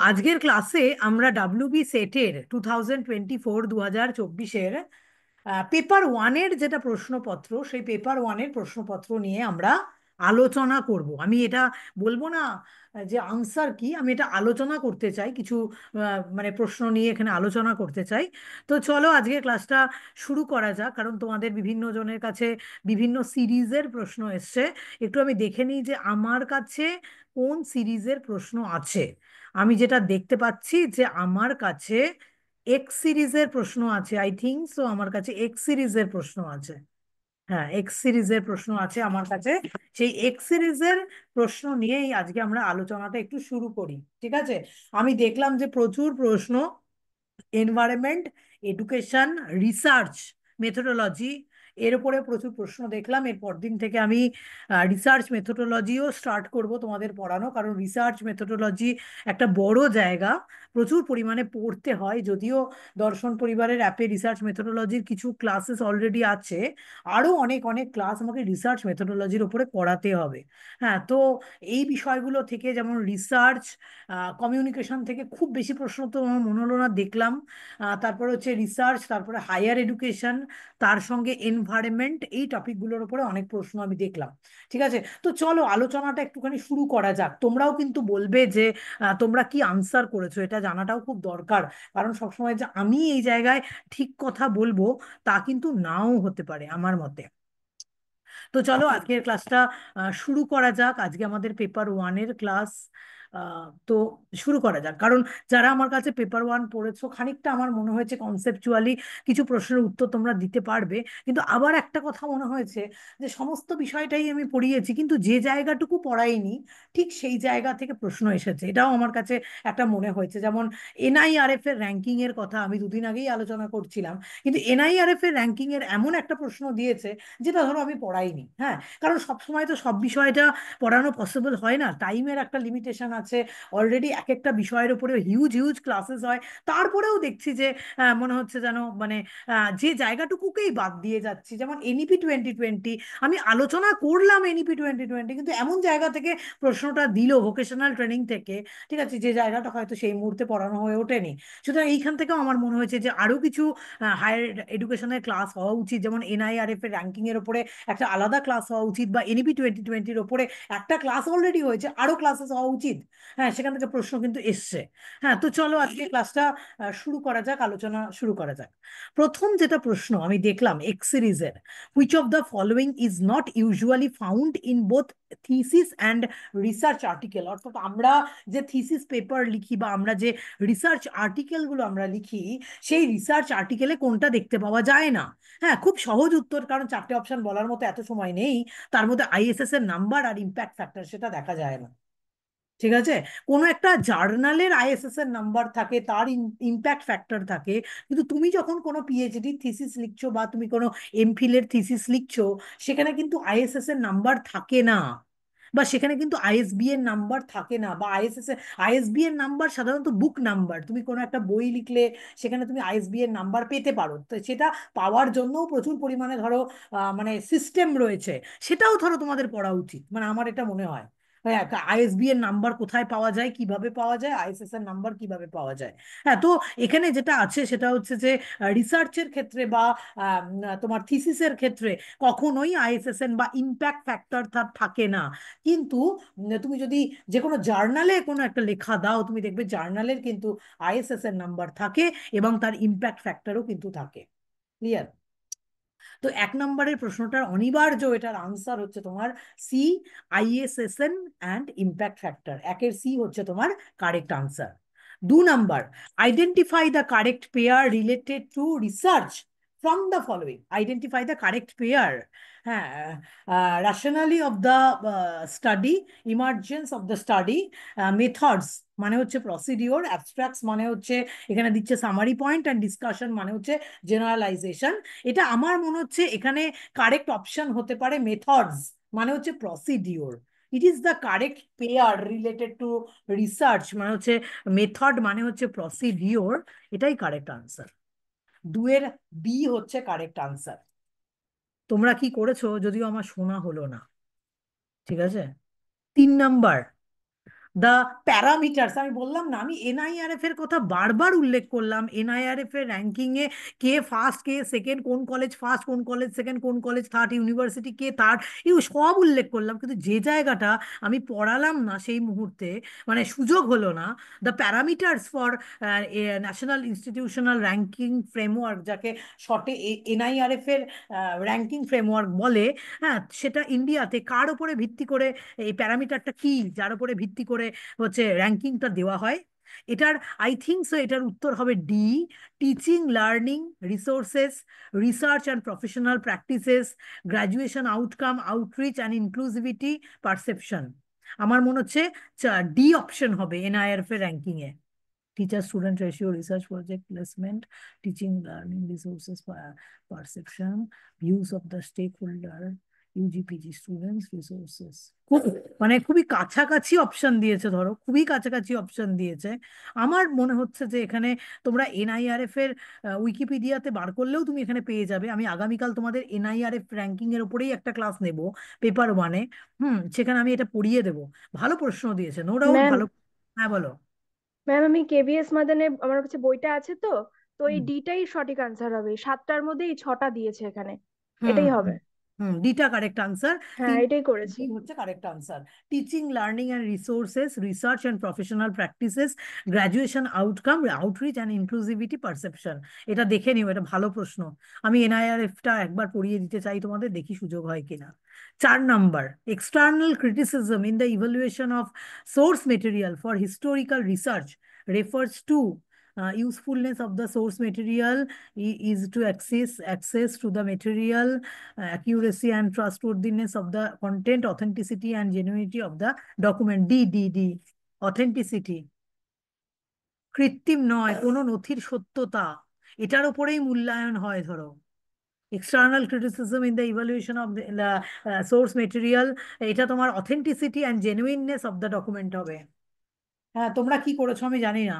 আজকের ক্লাসে আমরা ডাব্লিউবি সেটের 2024 পেপার ওয়ানের যেটা প্রশ্নপত্র, সেই পেপার ওয়ানের প্রশ্নপত্র নিয়ে আমরা আলোচনা করব। আমি এটা বলবো না যে আনসার কি, আমি এটা আলোচনা করতে চাই কিছু মানে প্রশ্ন নিয়ে এখানে আলোচনা করতে চাই। তো চলো আজকে ক্লাসটা শুরু করা যাক, কারণ তোমাদের বিভিন্ন জনের কাছে বিভিন্ন সিরিজের প্রশ্ন এসছে। একটু আমি দেখে নিই যে আমার কাছে কোন সিরিজের প্রশ্ন আছে। আমি যেটা দেখতে পাচ্ছি যে আমার কাছে এক্স সিরিজের প্রশ্ন আছে, আই থিঙ্ক সো আমার কাছে এক্স সিরিজের প্রশ্ন আছে। হ্যাঁ, এক্স সিরিজের প্রশ্ন আছে আমার কাছে। সেই এক্স সিরিজের প্রশ্ন নিয়েই আজকে আমরা আলোচনাটা একটু শুরু করি, ঠিক আছে? আমি দেখলাম যে প্রচুর প্রশ্ন এনভায়রনমেন্ট, এডুকেশন, রিসার্চ, মেথোডোলজি, এর উপরে প্রচুর প্রশ্ন দেখলাম। এর পরদিন থেকে আমি রিসার্চ মেথোডোলজিও স্টার্ট করব তোমাদের পড়ানো, কারণ রিসার্চ মেথোডোলজি একটা বড় জায়গা, প্রচুর পরিমাণে পড়তে হয়। যদিও দর্শন পরিবারের অ্যাপে রিসার্চ মেথোডোলজির কিছু ক্লাসেস অলরেডি আছে, আরও অনেক অনেক ক্লাস আমাকে রিসার্চ মেথোডোলজির উপরে করাতে হবে। হ্যাঁ, তো এই বিষয়গুলো থেকে, যেমন রিসার্চ, কমিউনিকেশন থেকে খুব বেশি প্রশ্ন তো আমার মনে হলো না দেখলাম। তারপরে হচ্ছে রিসার্চ, তারপরে হায়ার এডুকেশন, তার সঙ্গে এনভায়রনমেন্ট, এই টপিকগুলোর উপরে অনেক প্রশ্ন আমি দেখলাম। ঠিক আছে, তো চলো আলোচনাটা একটুখানি শুরু করা যাক। তোমরাও কিন্তু বলবে যে তোমরা কি আনসার করেছো, এটা জানাটাও খুব দরকার। কারণ সবসময় যে আমি এই জায়গায় ঠিক কথা বলবো তা কিন্তু নাও হতে পারে আমার মতে। তো চলো আজকের ক্লাসটা শুরু করা যাক। আজকে আমাদের পেপার ওয়ানের ক্লাস। তো শুরু করা যাক, কারণ যারা আমার কাছে পেপার ওয়ান পড়েছো, খানিকটা আমার মনে হয়েছে কনসেপচুয়ালি কিছু প্রশ্নের উত্তর তোমরা দিতে পারবে। কিন্তু আবার একটা কথা মনে হয়েছে যে সমস্ত বিষয়টাই আমি পড়িয়েছি, কিন্তু যে জায়গাটুকু পড়াইনি ঠিক সেই জায়গা থেকে প্রশ্ন এসেছে, এটাও আমার কাছে একটা মনে হয়েছে। যেমন এনআইআরএফ এর র্যাঙ্কিং এর কথা আমি দুদিন আগেই আলোচনা করছিলাম, কিন্তু এনআইআরএফ এর র্যাঙ্কিং এর এমন একটা প্রশ্ন দিয়েছে যেটা ধরো আমি পড়াইনি। হ্যাঁ, কারণ সবসময় তো সব বিষয়টা পড়ানো পসিবল হয় না, টাইমের একটা লিমিটেশন আছে। অলরেডি এক একটা বিষয়ের উপরে হিউজ হিউজ ক্লাসেস হয়, তারপরেও দেখছি যে মনে হচ্ছে যেন মানে যে জায়গাটুকুকেই বাদ দিয়ে যাচ্ছি। যেমন এনইপি 2020 আমি আলোচনা করলাম, এনইপি 2020 কিন্তু এমন জায়গা থেকে প্রশ্নটা দিল ভোকেশনাল ট্রেনিং থেকে, ঠিক আছে, যে জায়গাটা হয়তো সেই মুহূর্তে পড়ানো হয়ে ওঠেনি। সুতরাং এইখান থেকেও আমার মনে হয়েছে যে আরো কিছু হায়ার এডুকেশনের ক্লাস হওয়া উচিত, যেমন এনআইআরএফ এর র্যাঙ্কিং এর উপরে একটা আলাদা ক্লাস হওয়া উচিত, বা এনইপি 2020-র ওপরে একটা ক্লাস অলরেডি হয়েছে, আরো ক্লাসেস হওয়া উচিত। হ্যাঁ, সেখান থেকে প্রশ্ন কিন্তু এসছে। হ্যাঁ, তো চলো আজকে ক্লাসটা শুরু করা যাক, আলোচনা শুরু করা যাক। প্রথম যেটা প্রশ্ন আমি দেখলাম এক্স সিরিজের, which of the following is not usually found in both thesis and research article. অর্থাৎ আমরা যে থিসিস পেপার লিখি বা আমরা যে রিসার্চ আর্টিকেলগুলো আমরা লিখি, সেই রিসার্চ আর্টিকেলে কোনটা দেখতে পাওয়া যায় না। হ্যাঁ, খুব সহজ উত্তর, কারণ চারটে অপশন বলার মতো এত সময় নেই। তার মধ্যে আইএসএস এর নাম্বার আর ইম্প্যাক্ট ফ্যাক্টর সেটা দেখা যায় না। ঠিক আছে, কোনো একটা জার্নালের আইএসএস এর নাম্বার থাকে, তার ইম্প্যাক্ট ফ্যাক্টর থাকে, কিন্তু তুমি যখন কোনো পিএইচডি থিসিস লিখছো বা তুমি কোনো এমফিল এর থিসিস লিখছো, সেখানে কিন্তু আইএসএস এর নাম্বার থাকে না, বা সেখানে কিন্তু আইএসবি এর নাম্বার থাকে না, বা আইএসবি এর নাম্বার সাধারণত বুক নাম্বার। তুমি কোনো একটা বই লিখলে সেখানে তুমি আইএসবি এর নাম্বার পেতে পারো, তো সেটা পাওয়ার জন্যও প্রচুর পরিমাণে ধরো মানে সিস্টেম রয়েছে। সেটাও ধরো তোমাদের পড়া উচিত, মানে আমার এটা মনে হয়। আইএসবি এর নাম্বার কোথায় পাওয়া যায়, কিভাবে পাওয়া যায়, আইএসএস এর নাম্বার কিভাবে পাওয়া যায়। হ্যাঁ, তো এখানে যেটা আছে সেটা হচ্ছে যে রিসার্চের ক্ষেত্রে বা তোমার থিসিসের ক্ষেত্রে কখনোই আইএসএসএন বা ইম্প্যাক্ট ফ্যাক্টর থাকে না। কিন্তু তুমি যদি যে কোনো জার্নালে কোনো একটা লেখা দাও, তুমি দেখবে জার্নালের কিন্তু আইএসএস এর নাম্বার থাকে, এবং তার ইম্প্যাক্ট ফ্যাক্টরও কিন্তু থাকে। ক্লিয়ার? তো এক নম্বরের প্রশ্নটার অনিবার্য, এটার আনসার হচ্ছে তোমার C, ISSN and impact factor. একের সি হচ্ছে তোমার correct answer. 2 number, identify the correct pair related to research from the following. Identify the correct pair. হ্যাঁ, rationale of the study, emergence of the study, methods মানে হচ্ছে procedure, অ্যাবস্ট্রাক্টস মানে হচ্ছে এখানে দিচ্ছে সামারি পয়েন্ট, অ্যান্ড ডিসকাশন মানে হচ্ছে generalisation. এটা আমার মনে হচ্ছে এখানে কারেক্ট অপশন হতে পারে মেথডস, মানে হচ্ছে procedure. It is the correct pair related to research, মানে হচ্ছে মেথড মানে হচ্ছে প্রসিডিওর। এটাই কারেক্ট আনসার। দুয়ের বি হচ্ছে কারেক্ট আনসার। তোমরা কি করেছো যদিও আমার শোনা হলো না। ঠিক আছে। 3 নাম্বার, দ্য প্যারামিটার্স, আমি বললাম না, আমি এনআইআরএফ এর কথা বারবার উল্লেখ করলাম। এনআইআরএফ এর র্যাঙ্কিং এ কে ফার্স্ট, কে সেকেন্ড, কোন কলেজ ফার্স্ট, কোন কলেজ সেকেন্ড, কোন কলেজ থার্ড, ইউনিভার্সিটি কে থার্ড, এই সব উল্লেখ করলাম। কিন্তু যে জায়গাটা আমি পড়ালাম না সেই মুহূর্তে, মানে সুযোগ হলো না, the parameters for national institutional ranking framework, যাকে শর্টে এনআইআরএফ এর র্যাঙ্কিং ফ্রেমওয়ার্ক বলে, হ্যাঁ, সেটা ইন্ডিয়াতে কার উপরে ভিত্তি করে, এই প্যারামিটারটা কি যার উপরে ভিত্তি করে হচ্ছে র্যাঙ্কিংটা দেওয়া হয়? এটার, আই থিঙ্ক সো, এটার উত্তর হবে D, teaching learning resources, research and professional practices, graduation outcome, outreach and inclusivity, perception. আমার মনে হচ্ছে ডি অপশন হবে এনআইআরএফ এর র্যাঙ্কিং এ। Teacher student ratio, research project placement, teaching learning resources, perception, views of the stakeholder, UG PG students resources. খুব, মানে খুবই কাছাকাছি অপশন দিয়েছে, ধরো খুবই কাছাকাছি অপশন দিয়েছে। আমার মনে হচ্ছে যে এখানে তোমরা এনআইআরএফ এর উইকিপিডিয়াতে বার করলেও তুমি এখানে পেয়ে যাবে। আমি আগামীকাল তোমাদের এনআইআরএফ র্যাঙ্কিং এর উপরেই একটা ক্লাস নেব, পেপার ওয়ানে। সেখানে আমি এটা পড়িয়ে দেবো। ভালো প্রশ্ন দিয়েছে, নো ডাউট ম্যাম, ভালো। হ্যাঁ, বলো। আমি কেভিএস মাদানে আমার কাছে বইটা আছে তো, তো এই হুম ডিটাই সঠিক আনসার হবে। 7টার মধ্যে এই 6টা দিয়েছে এখানে, হুম এটাই হবে। হুম হুম, ডিটা কারেক্ট আনসার। হ্যাঁ, তিন, এটাই করেছি। ডি হচ্ছে correct answer. Teaching learning and resources, research and professional practices, graduation outcome, outreach and inclusivity, perception. এটা দেখে নিও, এটা ভালো প্রশ্ন। আমি এনআইআরএফটা একবার পড়িয়ে দিতে চাই তোমাদের, দেখি সুযোগ হয় কিনা। 4 number, external criticism in the evaluation of swords material for historical research refers to usefulness of the source material, is to access to the material, accuracy and trustworthiness of the content, authenticity and genuinity of the document. D, authenticity, কৃত্রিম নয় কোনো নথির সত্যতা, এটার উপরেই মূল্যায়ন হয় ধরো। External criticism in the evaluation of the source material, এটা তোমার authenticity and genuineness of the document হবে। হ্যাঁ, তোমরা কি করেছো আমি জানি না।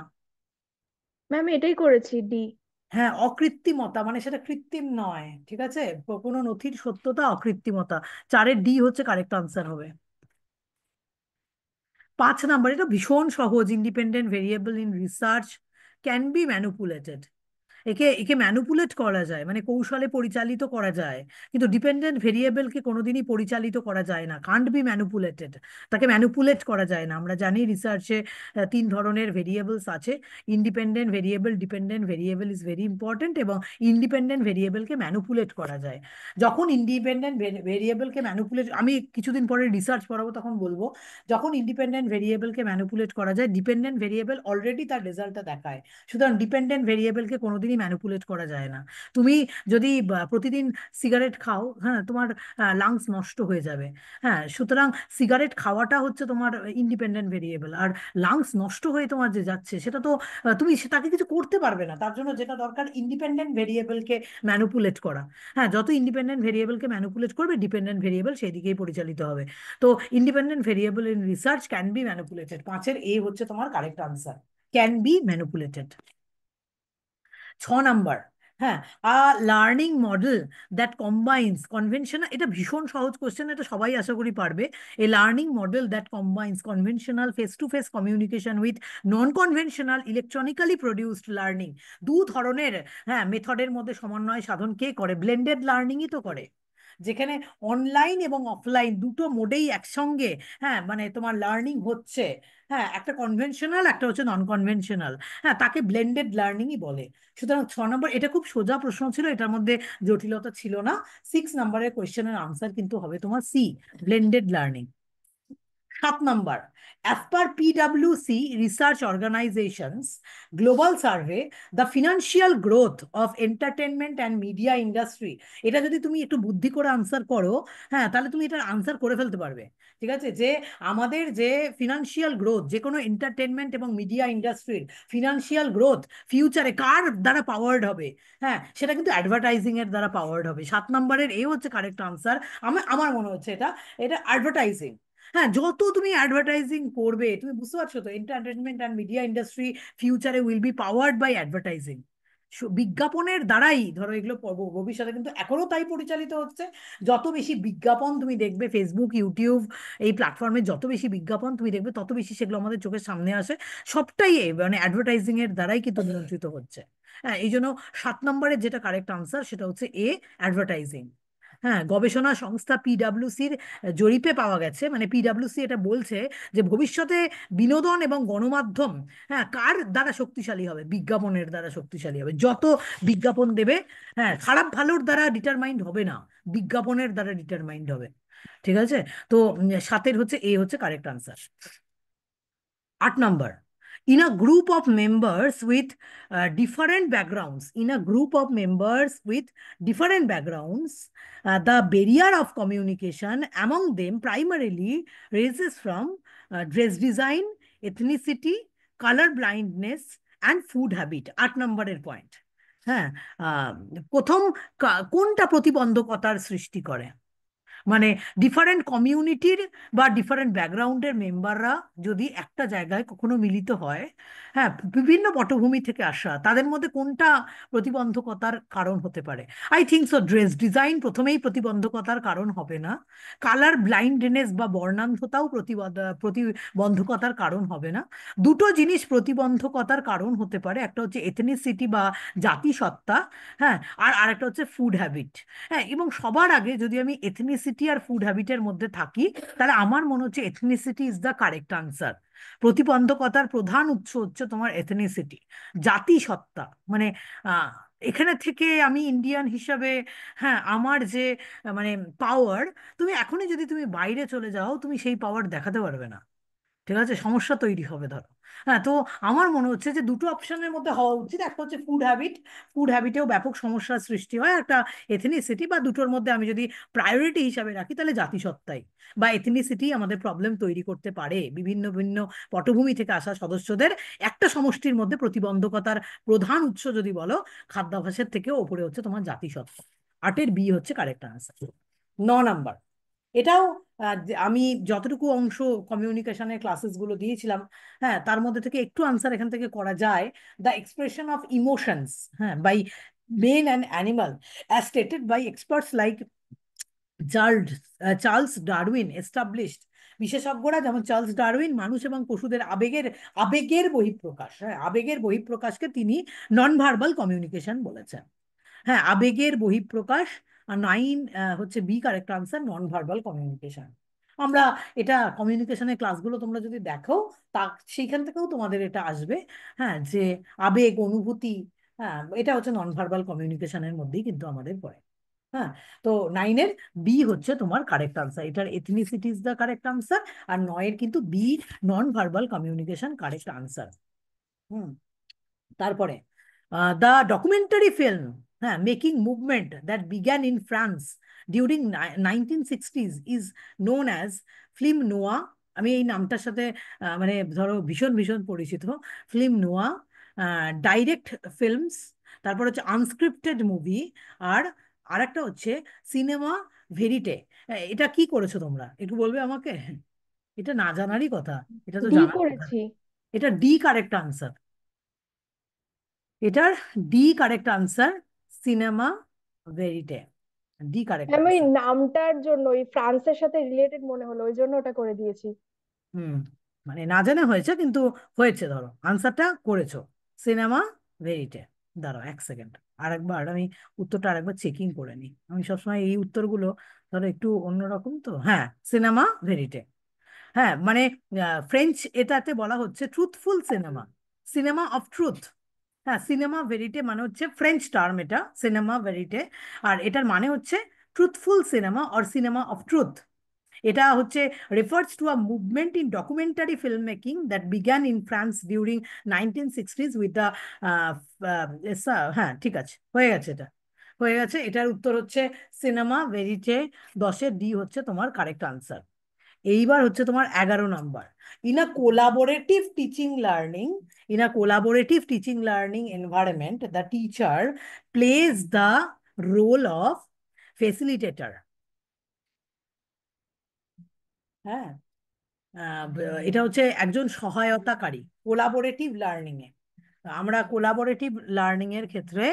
ম্যাম, এটাই করেছি, ডি। হ্যাঁ, অকৃত্রিমতা, মানে সেটা কৃত্রিম নয়, ঠিক আছে, কোনো নথির সত্যতা, অকৃত্রিমতা। 4-এর ডি হচ্ছে কারেক্ট আনসার হবে। 5 নাম্বার, এটা ভীষণ সহজ, independent variable in research can be manipulated. একে একে ম্যানুপুলেট করা যায়, মানে কৌশলে পরিচালিত করা যায়। কিন্তু ডিপেন্ডেন্ট ভেরিয়েবলকে কোনোদিনই পরিচালিত করা যায় না, কান্ট বি ম্যানুপুলেটেড। তাকে ম্যানুপুলেট করা যায় না। আমরা জানি রিসার্চে 3 ধরনের ভেরিয়েবলস আছে, independent variable, dependent variable is very important, এবং ইন্ডিপেন্ডেন্ট ভেরিয়েবলকে ম্যানুপুলেট করা যায়। যখন ইন্ডিপেন্ডেন্ট ভেরিয়েবলকে ম্যানুপুলেট, আমি কিছুদিন পরে রিসার্চ পড়াবো তখন বলবো, যখন ইন্ডিপেন্ডেন্ট ভেরিয়েবলকে ম্যানুপুলেট করা যায়, ডিপেন্ডেন্ট ভেরিয়েবল অলরেডি তার রেজাল্টটা দেখায়। সুতরাং ডিপেন্ডেন্ট ভেরিয়েবলকে কোনোদিনই ম্যানুপুলেট করা যায় না। তুমি যদি প্রতিদিন সিগারেট খাও, হ্যাঁ, তোমার লাংস নষ্ট হয়ে যাবে। হ্যাঁ, সুতরাং সিগারেট খাওয়াটা হচ্ছে তোমার ইন্ডিপেন্ডেন্ট ভেরিয়েবল। আর লাংস নষ্ট হয়ে তোমার যে যাচ্ছে, সেটা তো তুমি তাকে কিছু করতে পারবে না। তার জন্য যেটা দরকার, ইন্ডিপেন্ডেন্ট ভেরিয়েবলকে ম্যানুপুলেট করা। হ্যাঁ, যত ইন্ডিপেন্ডেন্ট ভেরিয়েবলকে ম্যানুপুলেট করবে, ডিপেন্ডেন্ট ভেরিয়েবল সেই দিকেই পরিচালিত হবে। তো independent variable in research can be manipulated, 5-এর এ হচ্ছে তোমার correct answer, can be manipulated. 6 number, হ্যাঁ, a learning model that combines conventional, এটা ভীষণ সহজ কোশ্চেন, এটা সবাই আশা করি পারবে। A learning model that combines conventional face to face communication with non conventional electronically produced learning. 2 ধরনের, হ্যাঁ, মেথডের মধ্যে সমন্বয় সাধন কে করে? ব্লেন্ডেড লার্নিংই তো করে, যেখানে অনলাইন এবং অফলাইন দুটো মোডেই একসঙ্গে, হ্যাঁ, মানে তোমার লার্নিং হচ্ছে। হ্যাঁ, একটা কনভেনশনাল, একটা হচ্ছে নন কনভেনশনাল। হ্যাঁ, তাকে ব্লেন্ডেড লার্নিংই বলে। সুতরাং 6 নম্বর, এটা খুব সোজা প্রশ্ন ছিল, এটার মধ্যে জটিলতা ছিল না। 6 নাম্বারের কোয়েশ্চেনের আনসার কিন্তু হবে তোমার C, blended learning. 7 number, as per PwC research organizations global survey, the financial growth of entertainment and media industry, এটা যদি তুমি একটু বুদ্ধি করে আনসার করো, হ্যাঁ, তাহলে তুমি এটার আনসার করে ফেলতে পারবে। ঠিক আছে, যে আমাদের যে ফিনান্সিয়াল গ্রোথ, যে কোনো এন্টারটেনমেন্ট এবং মিডিয়া ইন্ডাস্ট্রির ফিনান্সিয়াল গ্রোথ ফিউচারে কার দ্বারা পাওয়ার্ড হবে? হ্যাঁ, সেটা কিন্তু অ্যাডভার্টাইজিং এর দ্বারা পাওয়ার্ড হবে। 7 নম্বরের এ হচ্ছে কারেক্ট আনসার। আমার মনে হচ্ছে এটা, এটা অ্যাডভার্টাইজিং। হ্যাঁ, যত তুমি অ্যাডভার্টাইজিং করবে, তুমি বুঝতে পারছো তো, এন্টারটেনমেন্ট অ্যান্ড মিডিয়া ইন্ডাস্ট্রি ফিউচারে will be powered by advertising. বিজ্ঞাপনের দ্বারাই ধরো এগুলো ভবিষ্যতে কিন্তু এখনো তাই পরিচালিত হচ্ছে। যত বেশি বিজ্ঞাপন তুমি দেখবে ফেসবুক, ইউটিউব, এই প্ল্যাটফর্মে যত বেশি বিজ্ঞাপন তুমি দেখবে তত বেশি সেগুলো আমাদের চোখের সামনে আসে। সবটাই মানে অ্যাডভার্টাইজিং এর দ্বারাই কিন্তু নিয়ন্ত্রিত হচ্ছে। হ্যাঁ, এই জন্য 7 নম্বরের যেটা কারেক্ট আনসার সেটা হচ্ছে এ, অ্যাডভার্টাইজিং। হ্যাঁ, গবেষণা সংস্থা পিডাব্লিউসির জরিপে পাওয়া গেছে, মানে পিডাব্লিউসি এটা বলছে যে ভবিষ্যতে বিনোদন এবং গণমাধ্যম, হ্যাঁ, কার দ্বারা শক্তিশালী হবে? বিজ্ঞাপনের দ্বারা শক্তিশালী হবে। যত বিজ্ঞাপন দেবে, হ্যাঁ, খারাপ ভালোর দ্বারা ডিটারমাইন্ড হবে না, বিজ্ঞাপনের দ্বারা ডিটারমাইন্ড হবে। ঠিক আছে? তো 7-এর হচ্ছে এ হচ্ছে correct answer. 8 number, in a group of members with different backgrounds, in a group of members with different backgrounds, the barrier of communication among them primarily raises from dress design, ethnicity, color blindness and food habit. 8 নম্বরের point. হ্যাঁ, আহ, প্রথম কোনটা প্রতিবন্ধকতার সৃষ্টি করে? মানে different কমিউনিটির বা ডিফারেন্ট ব্যাকগ্রাউন্ডের মেম্বাররা যদি একটা জায়গায় কখনো মিলিত হয়, হ্যাঁ, বিভিন্ন পটভূমি থেকে আসা, তাদের মধ্যে কোনটা প্রতিবন্ধকতার কারণ হতে পারে? I think so dress design প্রথমেই প্রতিবন্ধকতার কারণ হবে না। কালার ব্লাইন্ডনেস বা বর্ণান্ধতাও প্রতিবন্ধকতার কারণ হবে না। দুটো জিনিস প্রতিবন্ধকতার কারণ হতে পারে, একটা হচ্ছে এথনিসিটি বা জাতিসত্তা, হ্যাঁ, আর আরেকটা হচ্ছে ফুড হ্যাবিট। হ্যাঁ, এবং সবার আগে যদি আমি এথনিসিটি আর ফুড হ্যাবিটের মধ্যে থাকি, তাহলে আমার মনে হচ্ছে ethnicity is the correct answer. প্রতিবন্ধকতার প্রধান উৎস হচ্ছে তোমার এথনিসিটি, জাতিসত্তা। মানে আহ, এখানে থেকে আমি ইন্ডিয়ান হিসাবে, হ্যাঁ, আমার যে মানে পাওয়ার, তুমি এখনই যদি তুমি বাইরে চলে যাও তুমি সেই পাওয়ার দেখাতে পারবে না। ঠিক আছে, সমস্যা তৈরি হবে ধরো। হ্যাঁ, তো আমার মনে হচ্ছে যে দুটো অপশনের মধ্যে হওয়া উচিত, একটা হচ্ছে ফুড হ্যাবিট, ফুড হ্যাবিটেও ব্যাপক সমস্যার সৃষ্টি হয়, একটা এথনিসিটি, বা দুটোর মধ্যে আমি যদি প্রায়োরিটি হিসাবে রাখি তাহলে জাতিসত্তাই বা এথনিসিটি আমাদের প্রবলেম তৈরি করতে পারে। বিভিন্ন ভিন্ন পটভূমি থেকে আসা সদস্যদের একটা সমষ্টির মধ্যে প্রতিবন্ধকতার প্রধান উৎস যদি বলো, খাদ্যাভ্যাসের থেকেও ওপরে হচ্ছে তোমার জাতিসত্তা। 8-এর বি হচ্ছে কারেক্ট আনসার। 9 নম্বর, এটাও আমি যতটুকু অংশ কমিউনিকেশনের ক্লাসেস গুলো দিয়েছিলাম, হ্যাঁ, তার মধ্যে থেকে একটু আনসার এখান থেকে করা যায়। দ্য এক্সপ্রেশন অফ ইমোশনস, হ্যাঁ, by men and animal as stated by experts like Charles Charles Darwin established. বিশেষজ্ঞরা যেমন চার্লস ডারউইন মানুষ এবং পশুদের আবেগের আবেগের বহিঃপ্রকাশ, হ্যাঁ, আবেগের বহিঃপ্রকাশকে তিনি নন ভার্বাল কমিউনিকেশন বলেছেন। হ্যাঁ, আবেগের বহিঃপ্রকাশ। আর 9 হচ্ছে B correct answer, non verbal communication. আমরা এটা কমিউনিকেশনের ক্লাসগুলো তোমরা যদি দেখো, তা সেইখান থেকেও তোমাদের এটা আসবে। হ্যাঁ, যে আবেগ অনুভূতি, হ্যাঁ, এটা হচ্ছে নন ভার্বাল কমিউনিকেশনের মধ্যেই কিন্তু আমাদের পড়ে। হ্যাঁ, তো 9-এর বি হচ্ছে তোমার কারেক্ট আনসার, এটার ethnicity is the correct answer. আর 9-এর কিন্তু B, non verbal communication, correct answer. Hmm, তারপরে দ্য ডকুমেন্টারি ফিল্ম, হ্যাঁ, making movement that began in France during 1960s is known as film noir. আমি এই নামটার সাথে মানে ধরো ভীষণ ভীষণ পরিচিত। ফিল্ম নোয়া, ডাইরেক্ট ফিল্মস, তারপর হচ্ছে আনস্ক্রিপ্টেড মুভি, আর আরেকটা হচ্ছে সিনেমা ভেরিটে। এটা কি করেছো তোমরা একটু বলবে আমাকে? এটা না জানারই কথা, এটা তো ডি জানার কথা। করেছি। এটা ডি কারেক্ট আনসার, এটার D correct answer, cinema verite, D correct আমি ওই আনসার। নামটার জন্য ওই ফ্রান্সের সাথে রিলেটেড মনে হলো, ওই জন্য ওটা করে দিয়েছি। হুম, মানে না জেনে হয়েছে কিন্তু হয়েছে, ধরো আনসারটা করেছো, সিনেমা ভেরিটে। দাঁড়াও 1 সেকেন্ড, আরেকবার আমি উত্তরটা আরেকবার চেকিং করে নিই। আমি সবসময় এই উত্তরগুলো ধরো একটু অন্যরকম, তো হ্যাঁ, সিনেমা ভেরিটে। হ্যাঁ, মানে ফ্রেঞ্চ এটাতে বলা হচ্ছে truthful cinema, cinema of truth. হ্যাঁ, সিনেমা ভেরিটে মানে হচ্ছে ফ্রেঞ্চ টার্ম এটা, সিনেমা ভেরিটে। আর এটার মানে হচ্ছে truthful cinema or cinema of truth. এটা হচ্ছে refers to a movement in documentary film making that began in France during 1960s with the, হ্যাঁ, ঠিক আছে, হয়ে গেছে এটা, হয়ে গেছে। এটার উত্তর হচ্ছে সিনেমা ভেরিটে। 10-এর ডি হচ্ছে তোমার কারেক্ট আনসার। এইবার হচ্ছে তোমার 11 number, in a collaborative teaching learning, in a collaborative teaching learning environment the teacher plays the role of facilitator. হ্যাঁ, এটা হচ্ছে একজন সহায়তাকারী কোলাবোরেটিভ লার্নিং এ। আমরা কোলাবোরেটিভ লার্নিং এর ক্ষেত্রে,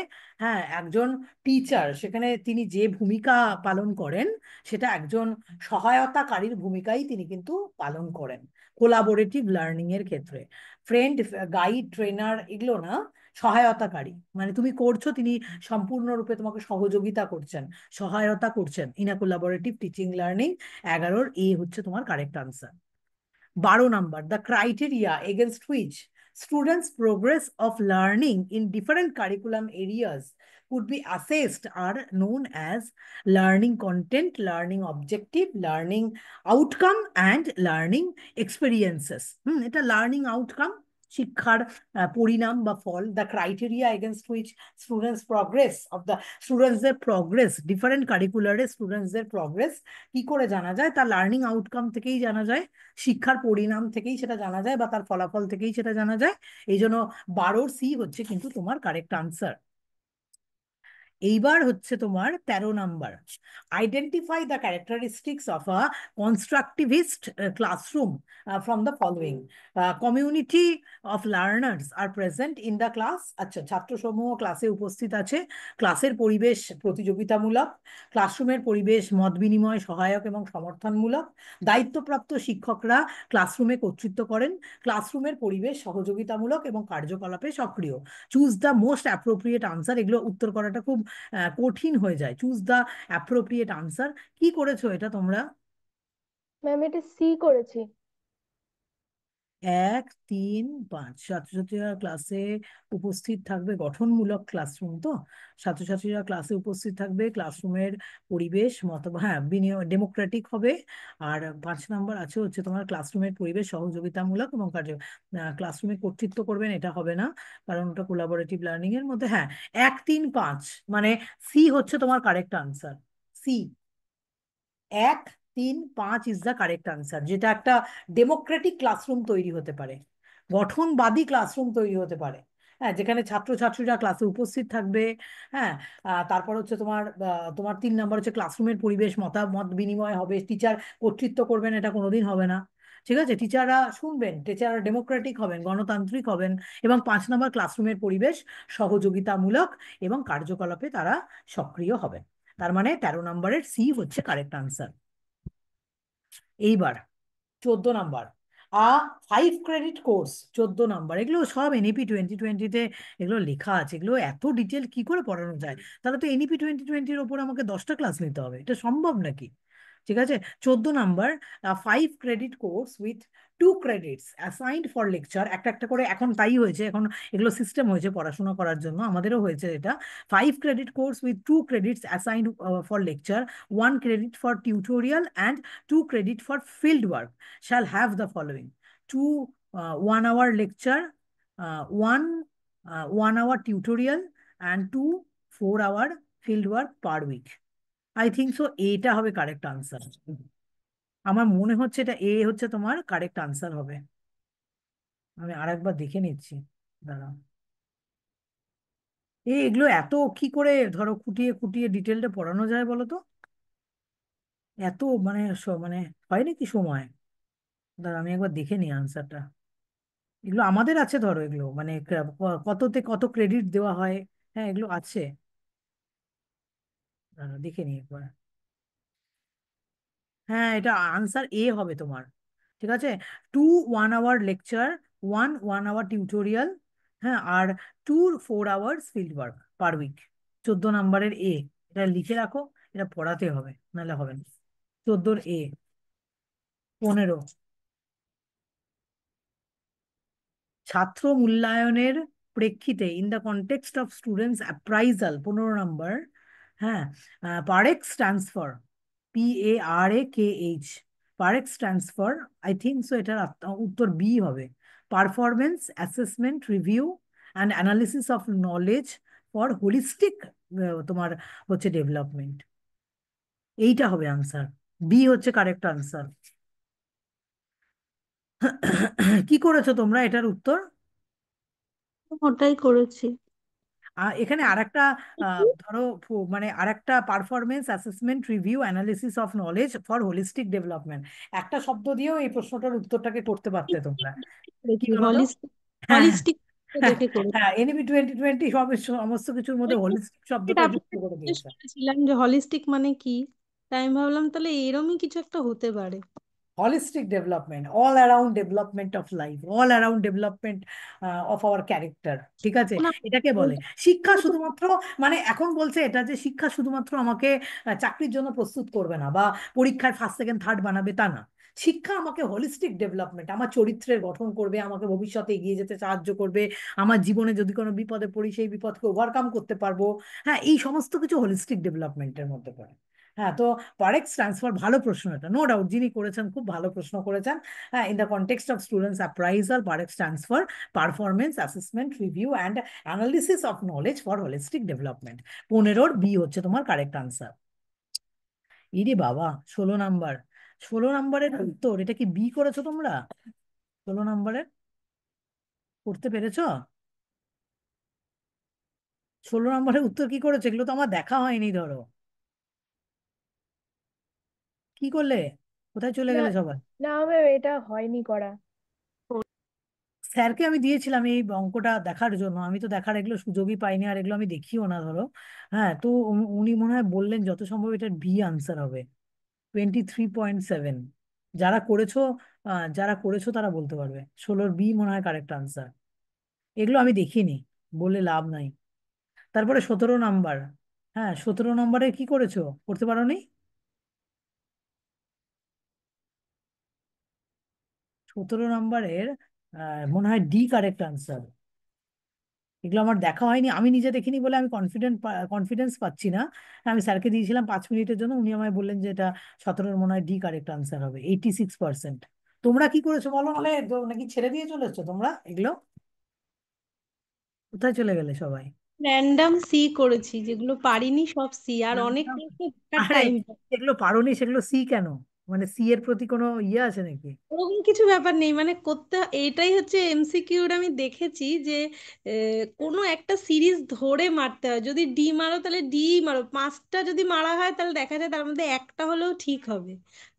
হ্যাঁ, একজন টিচার সেখানে তিনি যে ভূমিকা পালন করেন সেটা একজন সহায়তাকারীর ভূমিকাই তিনি কিন্তু পালন করেন কোলাবোরেটিভ লার্নিং এর ক্ষেত্রে। ফ্রেন্ড, গাইড, ট্রেনার এগুলো না, সহায়তাকারী মানে তুমি করছো, তিনি সম্পূর্ণরূপে তোমাকে সহযোগিতা করছেন, সহায়তা করছেন in a collaborative teaching learning. 11-এর এ হচ্ছে তোমার correct answer. 12 number, the criteria against which students' progress of learning in different curriculum areas could be assessed are known as learning content, learning objective, learning outcome, and learning experiences. এটা learning outcome, শিক্ষার পরিণাম বা ফল। The criteria against which students progress of the স্টুডেন্টসদের progress, different কারিকুলারে স্টুডেন্টসদের progress কি করে জানা যায়? তার লার্নিং আউটকাম থেকেই জানা যায়, শিক্ষার পরিণাম থেকেই সেটা জানা যায়, বা তার ফলাফল থেকেই সেটা জানা যায়। এই জন্য 12 সি হচ্ছে কিন্তু তোমার কারেক্ট আনসার। এইবার হচ্ছে তোমার 13 number, identify the characteristics of a constructivist classroom from the following. Community of learners are present in the class. আচ্ছা, ছাত্রসমূহ ক্লাসে উপস্থিত আছে, ক্লাসের পরিবেশ প্রতিযোগিতামূলক, ক্লাসরুমের পরিবেশ মত বিনিময় সহায়ক এবং সমর্থনমূলক, দায়িত্বপ্রাপ্ত শিক্ষকরা ক্লাসরুমে কর্তৃত্ব করেন, ক্লাসরুমের পরিবেশ সহযোগিতামূলক এবং কার্যকলাপে সক্রিয়। Choose the most appropriate answer. এগুলো উত্তর করাটা খুব কঠিন হয়ে যায়। Choose the appropriate answer. কি করেছো এটা তোমরা? ম্যাম এটা সি করেছি। 1, 3, 5, ছাত্রছাত্রীরা ক্লাসে উপস্থিত থাকবে, গঠনমূলক ক্লাসরুম তো, ছাত্রছাত্রীরা ক্লাসে উপস্থিত থাকবে, ক্লাসরুমের পরিবেশ হ্যাঁ বিনিয়োগ ডেমোক্রেটিক হবে। আর 5 নাম্বার আছে হচ্ছে তোমার ক্লাসরুমের পরিবেশ সহযোগিতামূলক এবং ক্লাসরুমে কর্তৃত্ব করবেন, এটা হবে না কারণ ওটা কোলাবোরেটিভ লার্নিং এর মধ্যে। হ্যাঁ, 1, 3, 5 মানে সি হচ্ছে তোমার correct answer. C, 1, 3, 5 is the correct answer, যেটা একটা ডেমোক্রেটিক ক্লাসরুম তৈরি হতে পারে, গঠনবাদী ক্লাসরুম তৈরি হতে পারে। হ্যাঁ, যেখানে ছাত্রছাত্রীরা ক্লাসে উপস্থিত থাকবে। হ্যাঁ, তারপর হচ্ছে তোমার তোমার 3 নাম্বার হচ্ছে ক্লাসরুমের পরিবেশ মতামত বিনিময় হবে, টিচার কর্তৃত্ব করবেন, এটা কোনোদিন হবে না। ঠিক আছে, টিচাররা শুনবেন, টিচাররা ডেমোক্রেটিক হবেন, গণতান্ত্রিক হবেন। এবং 5 নাম্বার ক্লাসরুমের পরিবেশ সহযোগিতামূলক এবং কার্যকলাপে তারা সক্রিয় হবেন। তার মানে 13 নাম্বারের সি হচ্ছে কারেক্ট আনসার। এইবার 14 নাম্বার, আ 5 ক্রেডিট কোর্স। 14 নাম্বার, এগুলো সব এনইপি 2020-তে এগুলো লেখা আছে। এগুলো এত ডিটেল কি করে পড়ানো যায়? তাহলে তো এনইপি 2020-র ওপর আমাকে 10টা ক্লাস নিতে হবে, এটা সম্ভব নাকি? ঠিক আছে, 14 number, 5 credit course with 2 credits assigned for lecture. একটা একটা করে এখন তাই হয়েছে, এখন এগুলো সিস্টেম হয়েছে পড়াশোনা করার জন্য, আমাদেরও হয়েছে এটা। 5 credit course with 2 credits assigned for lecture, 1 credit for tutorial and 2 credit for field work shall have the following: 2 1 hour lecture, one 1 hour tutorial, and 2 4 hour field work per week. I think so এটা হবে correct answer. আমার মনে হচ্ছে এটা এ হচ্ছে তোমার correct answer হবে। আমি আরেকবার দেখে নিচ্ছি, দাঁড়াও। এগুলো এত কি করে ধরো খুঁটিয়ে খুঁটিয়ে ডিটেলটা পড়ানো যায় বলো তো? এত মানে মানে হয় নাকি সময়? দাঁড়া, আমি একবার দেখে নিই আনসারটা। এগুলো আমাদের আছে ধরো, এগুলো মানে কততে কত ক্রেডিট দেওয়া হয়। হ্যাঁ, এগুলো আছে। দাঁড়াও, দেখে নিই একবার। হ্যাঁ, এটা আনসার এ হবে তোমার। ঠিক আছে, 2 1 hour লেকচার, 1 1 hour টিউটোরিয়াল, হ্যাঁ, আর 2 4 hours field work per week. 14 নাম্বারের এ, এটা লিখে রাখো, এটা পড়াতে হবে, নাহলে হবে না। 14-এ। 15, ছাত্র মূল্যায়নের প্রেক্ষিতে in the context of students appraisal. 15 number, হ্যাঁ, PARAKH stands for, PARAKH। PARAKH stands for, I think so এটার উত্তর বি হবে, performance assessment review and analysis of knowledge for holistic তোমার হচ্ছে ডেভেলপমেন্ট। এইটা হবে আনসার, বি হচ্ছে কারেক্ট আনসার। কি করেছো তোমরা এটার উত্তর? ওটাই করেছি। এখানে আরেকটা ধরো মানে আরেকটা, performance assessment review analysis of knowledge for holistic development, একটা শব্দ দিয়েও এই প্রশ্নটার উত্তরটাকে করতে পারতে তোমরা। কি করেছি বলো তো? হলিস্টিক। হ্যাঁ, হ্যাঁ, হলিস্টিক। তো হ্যাঁ, দেখে করেছি। হ্যাঁ, এনবি 2020 সমস্ত কিছুর মধ্যে হোলিস্টিক এটা শব্দটা যুক্ত আপনাকে করে জিজ্ঞেস দিয়েছে। করেছিলাম যে হলিস্টিক মানে কি, তাই আমি ভাবলাম তাহলে এরমই কিছু একটা হতে পারে। Holistic development, all around development of life, all around development of our character, ঠিক আছে? না, এটাকে বলে শিক্ষা শুধুমাত্র, মানে এখন বলছে এটা যে শিক্ষা শুধুমাত্র আমাকে চাকরির জন্য প্রস্তুত করবে না বা পরীক্ষায় ফার্স্ট সেকেন্ড থার্ড বানাবে, তা না। শিক্ষা আমাকে হোলিস্টিক ডেভেলপমেন্ট, আমার চরিত্রের গঠন করবে, আমাকে ভবিষ্যতে এগিয়ে যেতে সাহায্য করবে, আমার জীবনে যদি কোনো বিপদে পড়ি সেই বিপদকে ওভারকাম করতে পারবো। হ্যাঁ, এই সমস্ত কিছু হোলিস্টিক ডেভেলপমেন্টের মধ্যে পড়ে। হ্যাঁ, তো পারেক্স ট্রান্সফার ভালো প্রশ্ন, এটা নো ডাউট যিনি করেছেন খুব ভালো প্রশ্ন করেছেন। হ্যাঁ, in the context of students appraisal, পারেক্স transfer, performance assessment, review and analysis of knowledge for holistic development. 15-র বি হচ্ছে তোমার কারেক্ট আনসার। ইরে বাবা, 16 নাম্বার, 16 নাম্বারের উত্তর, এটা কি বি করেছো তোমরা? 16 নাম্বারের করতে পেরেছো? 16 নাম্বারের উত্তর কি করেছো? এগুলো তো আমার দেখা হয়নি, ধরো কি করলে, কোথায় চলে না, গেলে সবাই? না ম্যাম, এটা হয়নি করা। স্যারকে আমি দিয়েছিলাম এই অঙ্কটা দেখার জন্য, আমি তো দেখার এগুলো সুযোগই পাইনি, আর এগুলো আমি দেখিও না, ধরো। হ্যাঁ, তো উনি মনে হয় বললেন যত সম্ভব এটা বি আনসার হবে, 23.7। যারা করেছো, যারা করেছো তারা বলতে পারবে, 16-র বি মনে হয় কারেক্ট আনসার। এগুলো আমি দেখিনি, বলে লাভ নাই। তারপরে 17 নাম্বার, হ্যাঁ 17 নাম্বারে কি করেছো, করতে পারোনি? 17 নাম্বারের মনে হয় ডি কারেক্ট আনসার। এগুলো আমার দেখা হয়নি, আমি নিজে দেখিনি বলে আমি কনফিডেন্স পাচ্ছি না। আমি স্যারকে দিয়েছিলাম 5 মিনিটের জন্য, উনি আমায় বললেন যে এটা 17-র মনে হয় ডি কারেক্ট আনসার হবে, 86%। তোমরা কি করেছো বলো, নাহলে নাকি ছেড়ে দিয়ে চলেছো তোমরা এগুলো? কোথায় চলে গেলে সবাই? র্যান্ডম সি করেছি, যেগুলো পারিনি সব সি, আর অনেক প্রশ্ন দেখার আরে, টাইম। সেগুলো পারোনি, সেগুলো সি কেন? মানে সি এর প্রতি কোনো ইয়ে আছে নাকি? ওরকম কিছু ব্যাপার নেই, মানে করতে, এটাই হচ্ছে এমসিকিউর আমি দেখেছি যে কোনো একটা সিরিজ ধরে মারতে হয়। যদি ডি মারো তাহলে ডি মারো, পাঁচটা যদি মারা হয় তাহলে দেখা যায় তার মধ্যে একটা হলেও ঠিক হবে।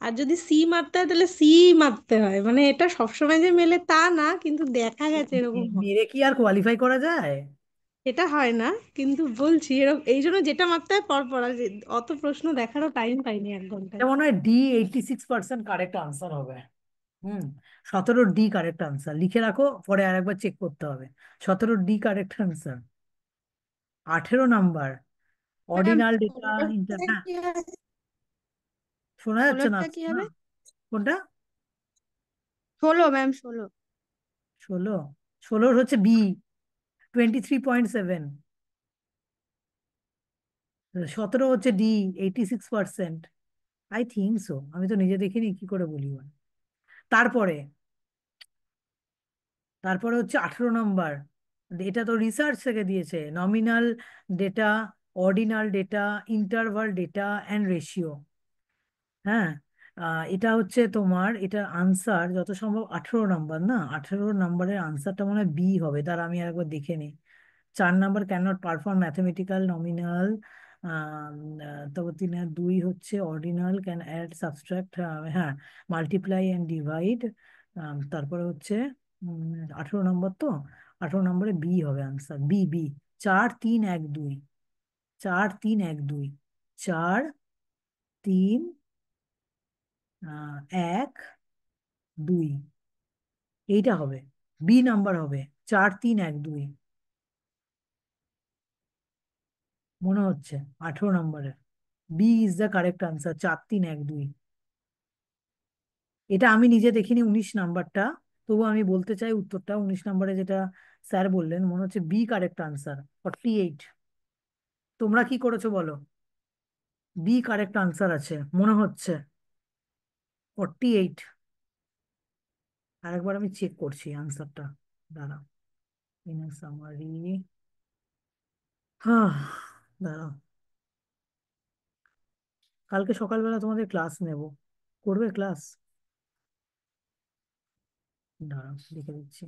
আর যদি সি মারতে হয় তাহলে সি মারতে হয়, মানে এটা সবসময় যে মেলে তা না, কিন্তু দেখা গেছে এরকম হয়। মেরে কি আর কোয়ালিফাই করা যায়? এটা হয় না, কিন্তু বলছি এরকম, এই জন্য যেটা মারতে হয় পর পর, আর অত প্রশ্ন দেখারও টাইম পাইনি 1 ঘন্টায়। এটা মনে হয় ডি 86% কারেক্ট আনসার হবে। হুম, 17-র ডি কারেক্ট আনসার, লিখে রাখো, পরে আরেকবার চেক করতে হবে। 17-র D correct answer. 18 number, ma'am, ordinal data inter, ষোলোরটা হ্যাঁ, কি হবে? শোনা যাচ্ছে না? ষোলোরটা কি না, হবে? কোনটা? 16 ম্যাম, 16। 16, 16-র হচ্ছে বি, 23.7। 17 হচ্ছে ডি, 86%। আই থিঙ্ক সো, আমি তো নিজে দেখিনি, কি করে বলি বল। তারপরে, তারপরে হচ্ছে 18 নাম্বার, এটা তো রিসার্চ থেকে দিয়েছে, nominal data, ordinal data, interval data and ratio. হ্যাঁ, এটা হচ্ছে তোমার, এটার আনসার যত সম্ভব 18 নাম্বার, না 18 নাম্বারের আনসারটা মনে হয় বি হবে, তার আমি একবার দেখে নিই। 4 number can not perform mathematical nominal, তারপর 2 হচ্ছে অর্ডিনাল, ক্যান অ্যাড সাবট্রাক্ট, হ্যাঁ, মাল্টিপ্লাই অ্যান্ড ডিভাইড। তারপরে হচ্ছে 18 নম্বর তো, 18 নম্বরে বি হবে আনসার, বি বি। 4-3-1-2, 4-3-1-2, 4-3-1-2, এইটা হবে, বি নাম্বার হবে, 4-3-1-2 মনে হচ্ছে। 18 নম্বরের B is the correct answer, 4-3-1-2। এটা আমি নিজে দেখিনি 19 নাম্বারটা, তবু আমি বলতে চাই উত্তরটা 19 নম্বরে যেটা স্যার বললেন, মনে হচ্ছে বি কারেক্ট আনসার, 48। তোমরা কি করেছো বলো? বি কারেক্ট আনসার আছে মনে হচ্ছে, 48। আরেকবার আমি চেক করছি আনসারটা, দাঁড়া, সামারি, হ্যাঁ, দাঁড়াও, কালকে সকালবেলা তোমাদের ক্লাস নেব, করবে ক্লাস? দাঁড়াও লিখে দিচ্ছি।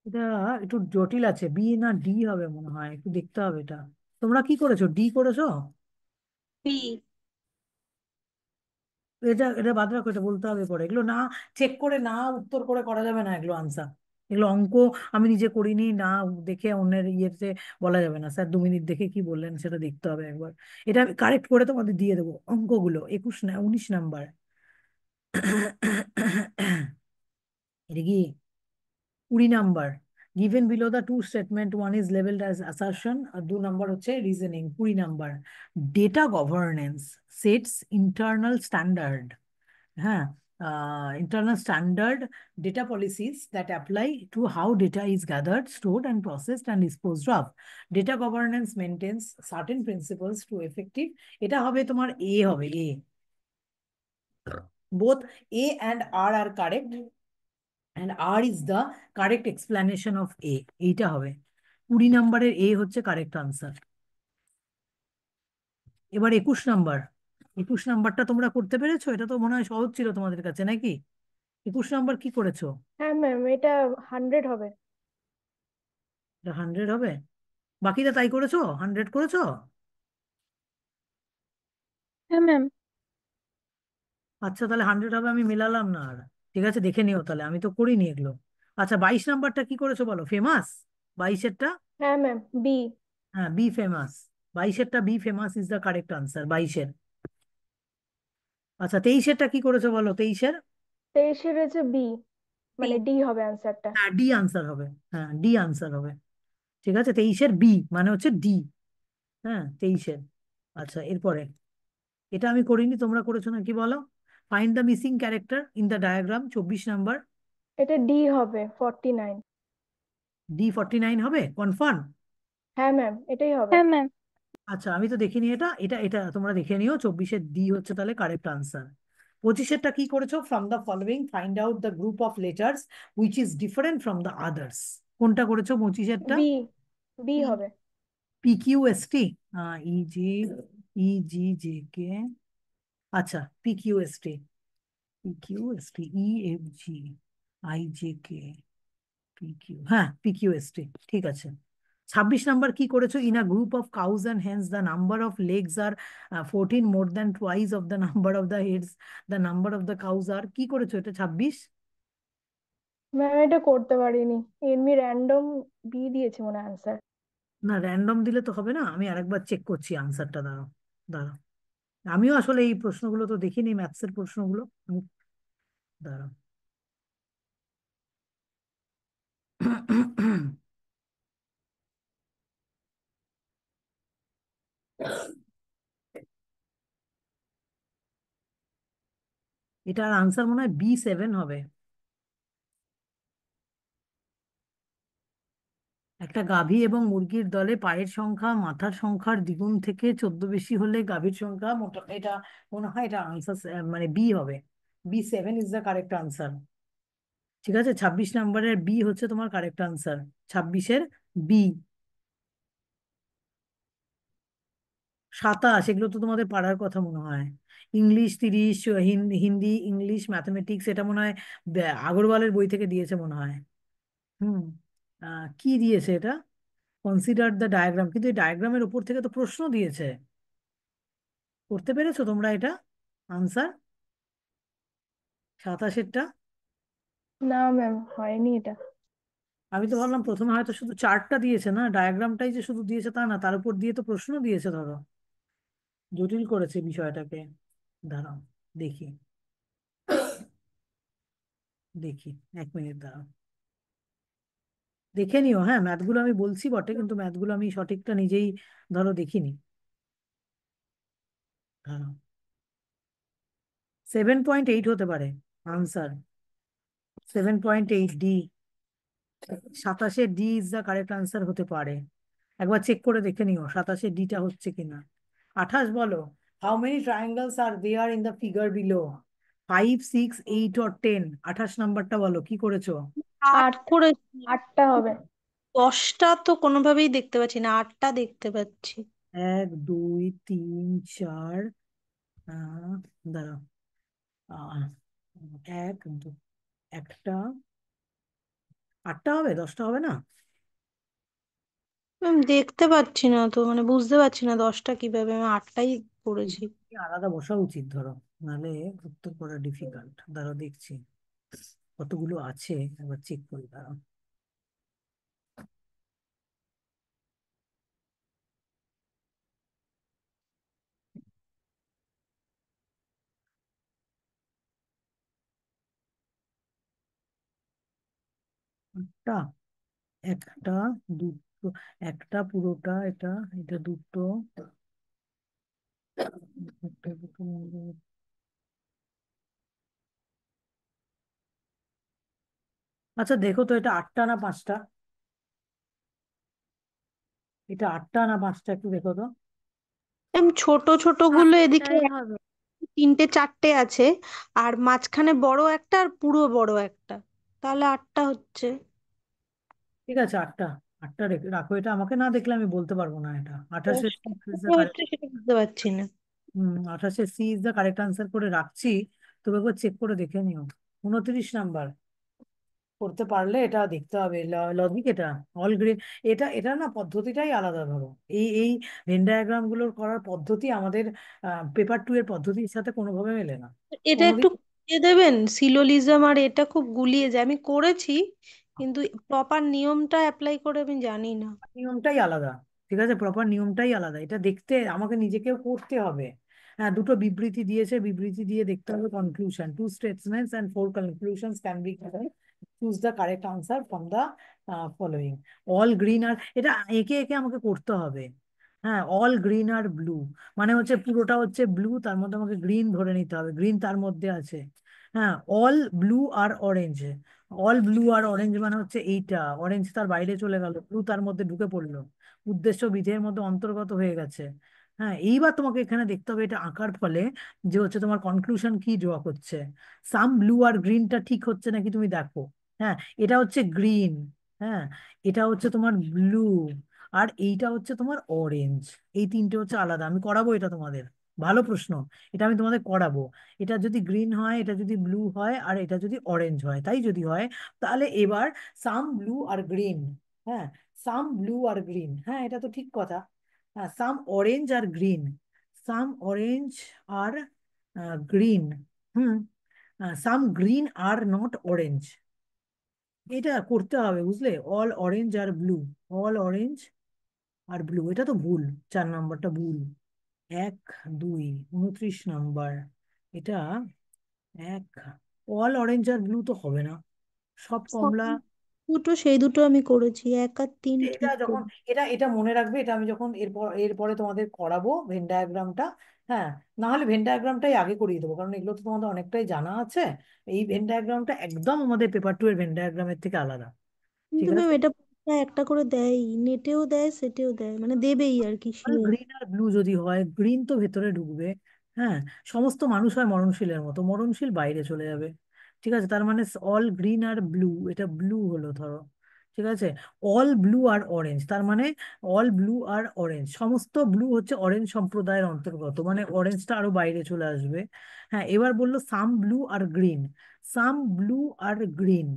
এটা একটু জটিল আছে, বি না ডি হবে মনে হয়, একটু দেখতে হবে এটা। তোমরা কি করেছো, ডি করেছো? বি। এটা এটা বাদ রাখো, এটা বলতে হবে পরে, এগুলো না চেক করে না উত্তর করে করা যাবে না এগুলো আনসার। এগুলো অঙ্ক আমি নিজে করিনি, না দেখে অন্যের ইয়েতে বলা যাবে না স্যার 2 মিনিট দেখে কি বললেন সেটা দেখতে হবে একবার। এটা আমি কারেক্ট করে তোমাদের দিয়ে দেবো অঙ্কগুলো, 19 নাম্বার। এটা কি 20 number? Given below the two statement, one is labelled as assertion আর 2 নাম্বার হচ্ছে reasoning. 20 number, data governance sets internal standard. হ্যাঁ, internal standard data policies that apply to how data is gathered, stored, and processed and disposed of. Data governance maintains certain principles to effective. এটা হবে তোমার এ, হবে এ। Both A and R are correct, and R is the correct explanation of A. এইটা হবে 20 নাম্বারের এ হচ্ছে correct answer. এবার 21 number. 21 নাম্বারটা তোমরা করতে পেরেছো? এটা তো মনে হয় সহজ ছিল তোমাদের কাছে, নাকি? 21 নাম্বার কি করেছো? হ্যাঁ ম্যাম, এটা 100 হবে। এটা 100 হবে? বাকিটা তাই করেছো? 100 করেছো? হ্যাঁ ম্যাম। আচ্ছা, তাহলে 100 হবে, আমি মেলালাম না আর। ঠিক আছে, দেখে নিও তাহলে, আমি তো করিনি এগুলো। আচ্ছা, 22 নাম্বারটা কি করেছো বলো? ফেমাস 22-এরটা? হ্যাঁ ম্যাম, বি। হ্যাঁ, বি ফেমাস। 22-এরটা B famous is the correct answer, 22-এর। আচ্ছা, 23-এরটা কি করেছো বলো? 23-এর? 23 হচ্ছে বি, মানে ডি হবে অ্যান্সারটা। হ্যাঁ, ডি আনসার হবে। হ্যাঁ, ডি আনসার হবে। ঠিক আছে, 23-এর বি মানে হচ্ছে ডি। হ্যাঁ, 23-এর। আচ্ছা, এরপরে এটা আমি করিনি, তোমরা করেছো নাকি বলো? Find the missing character in the diagram, 24 number. এটা ডি হবে, 49। D49 হবে কনফার্ম? হ্যাঁ ম্যাম, এটাই হবে। হ্যাঁ ম্যাম। আচ্ছা, আমি তো দেখিনি এটা, এটা এটা তোমরা দেখে নিও। 24-এর ডি হচ্ছে তাহলে কারেক্ট আনসার। 25-এরটা কি করেছো? From the following find out the group of letters which is different from the others. কোনটা করেছো 25-এরটা? বি, বি হবে। PQST, easy, EGJK। আচ্ছা, PQST, PQST, EFG, IJK, PQ, হ্যাঁ PQST। ঠিক আছে। 26 নাম্বার কি করেছো? In a group of cows and hence the number of legs are 14 more than twice of the number of the heads, the number of the cows are, কি করেছো এটা 26? Ma'am, এটা করতে পারিনি, এমনি র্যান্ডম বি দিয়েছে মনে অ্যান্সার। না, র্যান্ডম দিলে তো হবে না, আমি আরেকবার চেক করছি আনসারটা, দাঁড়াও দাঁড়াও। আমিও আসলে এই প্রশ্নগুলো তো দেখিনি, ম্যাথসের প্রশ্নগুলো দাঁড়াও। এটার আনসার মনে হয় B7 হবে। একটা গাভী এবং মুরগির দলে পায়ের সংখ্যা মাথার সংখ্যার দ্বিগুণ থেকে 14 বেশি হলে গাভীর সংখ্যা মোটা, এটা মনে হয় এটা আনসার মানে বি হবে। B7 is the correct answer. ঠিক আছে, 26 নাম্বারের বি হচ্ছে তোমার কারেক্ট আনসার। 26-এর বি। 27, এগুলো তো তোমাদের পারার কথা মনে হয়। ইংলিশ 30, হিন্দি, ইংলিশ, ম্যাথমেটিক্স, এটা মনে হয় আগরওয়ালের বই থেকে দিয়েছে মনে হয়। হুম। কি দিয়েছে এটা? কনসিডার দ্য ডায়াগ্রাম, কিন্তু এই ডায়াগ্রামের উপর থেকে তো প্রশ্ন দিয়েছে। করতে পেরেছো তোমরা এটা আনসার 27-এরটা? না ম্যাম, হয়নি এটা। আমি তো ভাবলাম প্রথমে হয়তো শুধু চার্টটা দিয়েছে, না ডায়াগ্রামটাই যে শুধু দিয়েছে তা না, তার উপর দিয়ে তো প্রশ্ন দিয়েছে ধরো, জটিল করেছে বিষয়টাকে। দাঁড়াও দেখি, দেখি 1 মিনিট দাঁড়াও, দেখে নিও। হ্যাঁ, ম্যাথগুলো আমি বলছি বটে, কিন্তু ম্যাথগুলো আমি সঠিকটা নিজেই ধরো দেখিনি। দাঁড়াও, 7.8 হতে পারে আনসার, 7.8 ডি। 27-এ D is the correct answer হতে পারে। একবার চেক করে দেখে নিও 27-এ ডিটা হচ্ছে কিনা। 28 বলো। How many triangles are there in the figure below? 5, 6, 8 or 10? 28 নাম্বারটা বলো, কি করেছো? আট আট, করেছি। 8টা হবে। 10টা তো কোনোভাবেই দেখতে পাচ্ছি না, 8টা দেখতে পাচ্ছি। 1, 2, 3, 4, আহ, দাঁড়াও, আহ, এক একটা, 8টা হবে, 10টা হবে না? আমি দেখতে পাচ্ছি না তো, মানে বুঝতে পারছি না 10টা কিভাবে, আমি 8টাই করেছি। আলাদা বসা উচিত ধরো। নাহলে উত্তর করা ডিফিকাল্ট। দাঁড়া দেখছি কতগুলো আছে, একবার চেক করি, দাঁড়াও। একটা, একটা, দুটো, একটা পুরোটা, এটা, এটা দুটো, একটা, দুটো, আচ্ছা দেখো তো এটা আটটা না পাঁচটা, এটা আটটা না পাঁচটা একটু দেখো তো। ছোট ছোট গুলো এদিকে আটটাই হবে। তিনটে চারটে আছে, আর মাঝখানে বড় একটা আর পুরো বড় একটা, তাহলে আটটা হচ্ছে। ঠিক আছে আটটা, আটটা রাখো। এটা আমাকে না দেখলে আমি বলতে পারবো না। এটা 28-এ দশটা কোথায় কারেক্ট। হচ্ছে সেটা বুঝতে পারছি না। 28-এ C is the correct answer করে রাখছি। তবে একবার চেক করে দেখে নিও। 29 নাম্বার করতে পারলে এটা দেখতে হবে লজিক। এটা অল গ্রিন, এটা এটা না পদ্ধতিটাই আলাদা। ধরো এই এই ভেন ডায়াগ্রাম গুলোর করার পদ্ধতি আমাদের পেপার 2 এর পদ্ধতির সাথে কোনোভাবে মেলে না। এটা একটু কোনোদিন বুঝিয়ে দেবেন, সিলোলিজম আর এটা খুব গুলিয়ে যায়, আমি করেছি কিন্তু প্রপার নিয়মটা অ্যাপ্লাই করে আমি জানি না। নিয়মটাই আলাদা। ঠিক আছে, প্রপার নিয়মটাই আলাদা। এটা দেখতে আমাকে নিজেকেও করতে হবে। হ্যাঁ, দুটো বিবৃতি দিয়েছে, বিবৃতি দিয়ে দেখতে হবে conclusion. Two statements and four conclusions can be given, choose the correct answer from the following. All green are, এটা একে একে আমাকে করতে হবে। হ্যাঁ, অল গ্রিন আর ব্লু মানে হচ্ছে পুরোটা হচ্ছে ব্লু, তার মধ্যে আমাকে গ্রিন ধরে নিতে হবে, গ্রিন তার মধ্যে আছে। হ্যাঁ, অল ব্লু আর অরেঞ্জ, অল ব্লু আর অরেঞ্জ মানে হচ্ছে এইটা, অরেঞ্জ তার বাইরে চলে গেল, ব্লু তার মধ্যে ঢুকে পড়লো, উদ্দেশ্য বিধেয়ের মধ্যে অন্তর্গত হয়ে গেছে। হ্যাঁ, এইবার তোমাকে এখানে দেখতে হবে এটা আঁকার ফলে যে হচ্ছে তোমার কনক্লুশন কি ড্র করছে। সাম ব্লু আর গ্রিনটা ঠিক হচ্ছে নাকি তুমি দেখো। হ্যাঁ, এটা হচ্ছে গ্রিন। হ্যাঁ, এটা হচ্ছে তোমার ব্লু, আর এইটা হচ্ছে তোমার অরেঞ্জ। এই তিনটে হচ্ছে আলাদা। আমি করাবো এটা তোমাদের, ভালো প্রশ্ন, এটা আমি তোমাদের করাবো। এটা যদি গ্রিন হয়, এটা যদি ব্লু হয়, আর এটা যদি অরেঞ্জ হয়, তাই যদি হয়, তাহলে এবার সাম ব্লু আর গ্রিন। হ্যাঁ, সাম ব্লু আর গ্রিন, হ্যাঁ এটা তো ঠিক কথা। হ্যাঁ, some orange are green, some orange are green. হুম, some green are not orange, এটা করতে হবে বুঝলে। All orange are blue, all orange are blue, এটা তো ভুল। 4 নাম্বারটা ভুল। এক, দুই, 29 নাম্বার, এটা এক, অল অরেঞ্জ আর ব্লু তো হবে না, সব কমলা। দুটো সেই দুটো আমি করেছি, এক আর তিন এটা ঠিক যখন, করি। এটা এটা মনে রাখবে, এটা আমি যখন এরপরে তোমাদের করাবো ভেন ডায়াগ্রামটা। হ্যাঁ, না হলে ভেন ডায়াগ্রামটাই আগে করিয়ে দেবো, কারণ এগুলো তো তোমাদের অনেকটাই জানা আছে। এই ভেন ডায়াগ্রামটা একদম আমাদের পেপার 2 এর ভেন ডায়াগ্রামের থেকে আলাদা। ঠিক কিন্তু ম্যাম আছে, এটা পরীক্ষায় একটা করে দেয়, নেটেও দেয় সেটেও দেয়, মানে দেবেই আর কি, শিওর। গ্রিন আর ব্লু যদি হয়, গ্রিন তো ভেতরে ঢুকবে। হ্যাঁ, সমস্ত মানুষ হয় মরণশীলের মতো, মরণশীল বাইরে চলে যাবে। ঠিক আছে, তার মানে অল গ্রিন আর ব্লু, এটা ব্লু হলো ধরো। ঠিক আছে, অল ব্লু আর অরেঞ্জ, তার মানে অল ব্লু আর অরেঞ্জ, সমস্ত ব্লু হচ্ছে অরেঞ্জ সম্প্রদায়ের অন্তর্গত, মানে অরেঞ্জটা আরো বাইরে চলে আসবে। হ্যাঁ, এবার বললো সাম ব্লু আর গ্রিন, সাম ব্লু আর গ্রিন।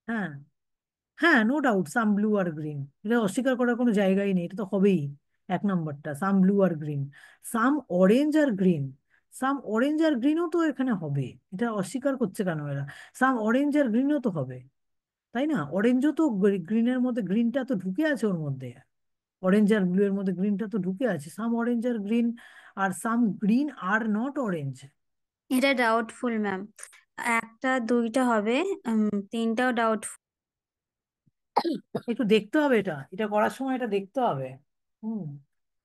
হ্যাঁ, হ্যাঁ, নো ডাউট সাম ব্লু আর গ্রিন, এটা অস্বীকার করার কোনো জায়গাই নেই, এটা তো হবেই। 1 নাম্বারটা সাম blue R green, some orange are green, some orange আর গ্রিনও তো এখানে হবে। এটা অস্বীকার করছে কেন এরা? সাম অরেঞ্জ আর গ্রিনও তো হবে, তাই না? অরেঞ্জও তো, গ্রিনের মধ্যে গ্রিনটা তো ঢুকে আছে ওর মধ্যে, অরেঞ্জ আর ব্লু এর মধ্যে গ্রিনটা তো ঢুকে আছে। সাম অরেঞ্জ আর গ্রিন, আর some green are not orange. এটা ডাউটফুল ম্যাম, একটা দুইটা হবে, তিনটাও ডাউটফুল। একটু দেখতে হবে, এটা এটা করার সময় এটা দেখতে হবে। হুম,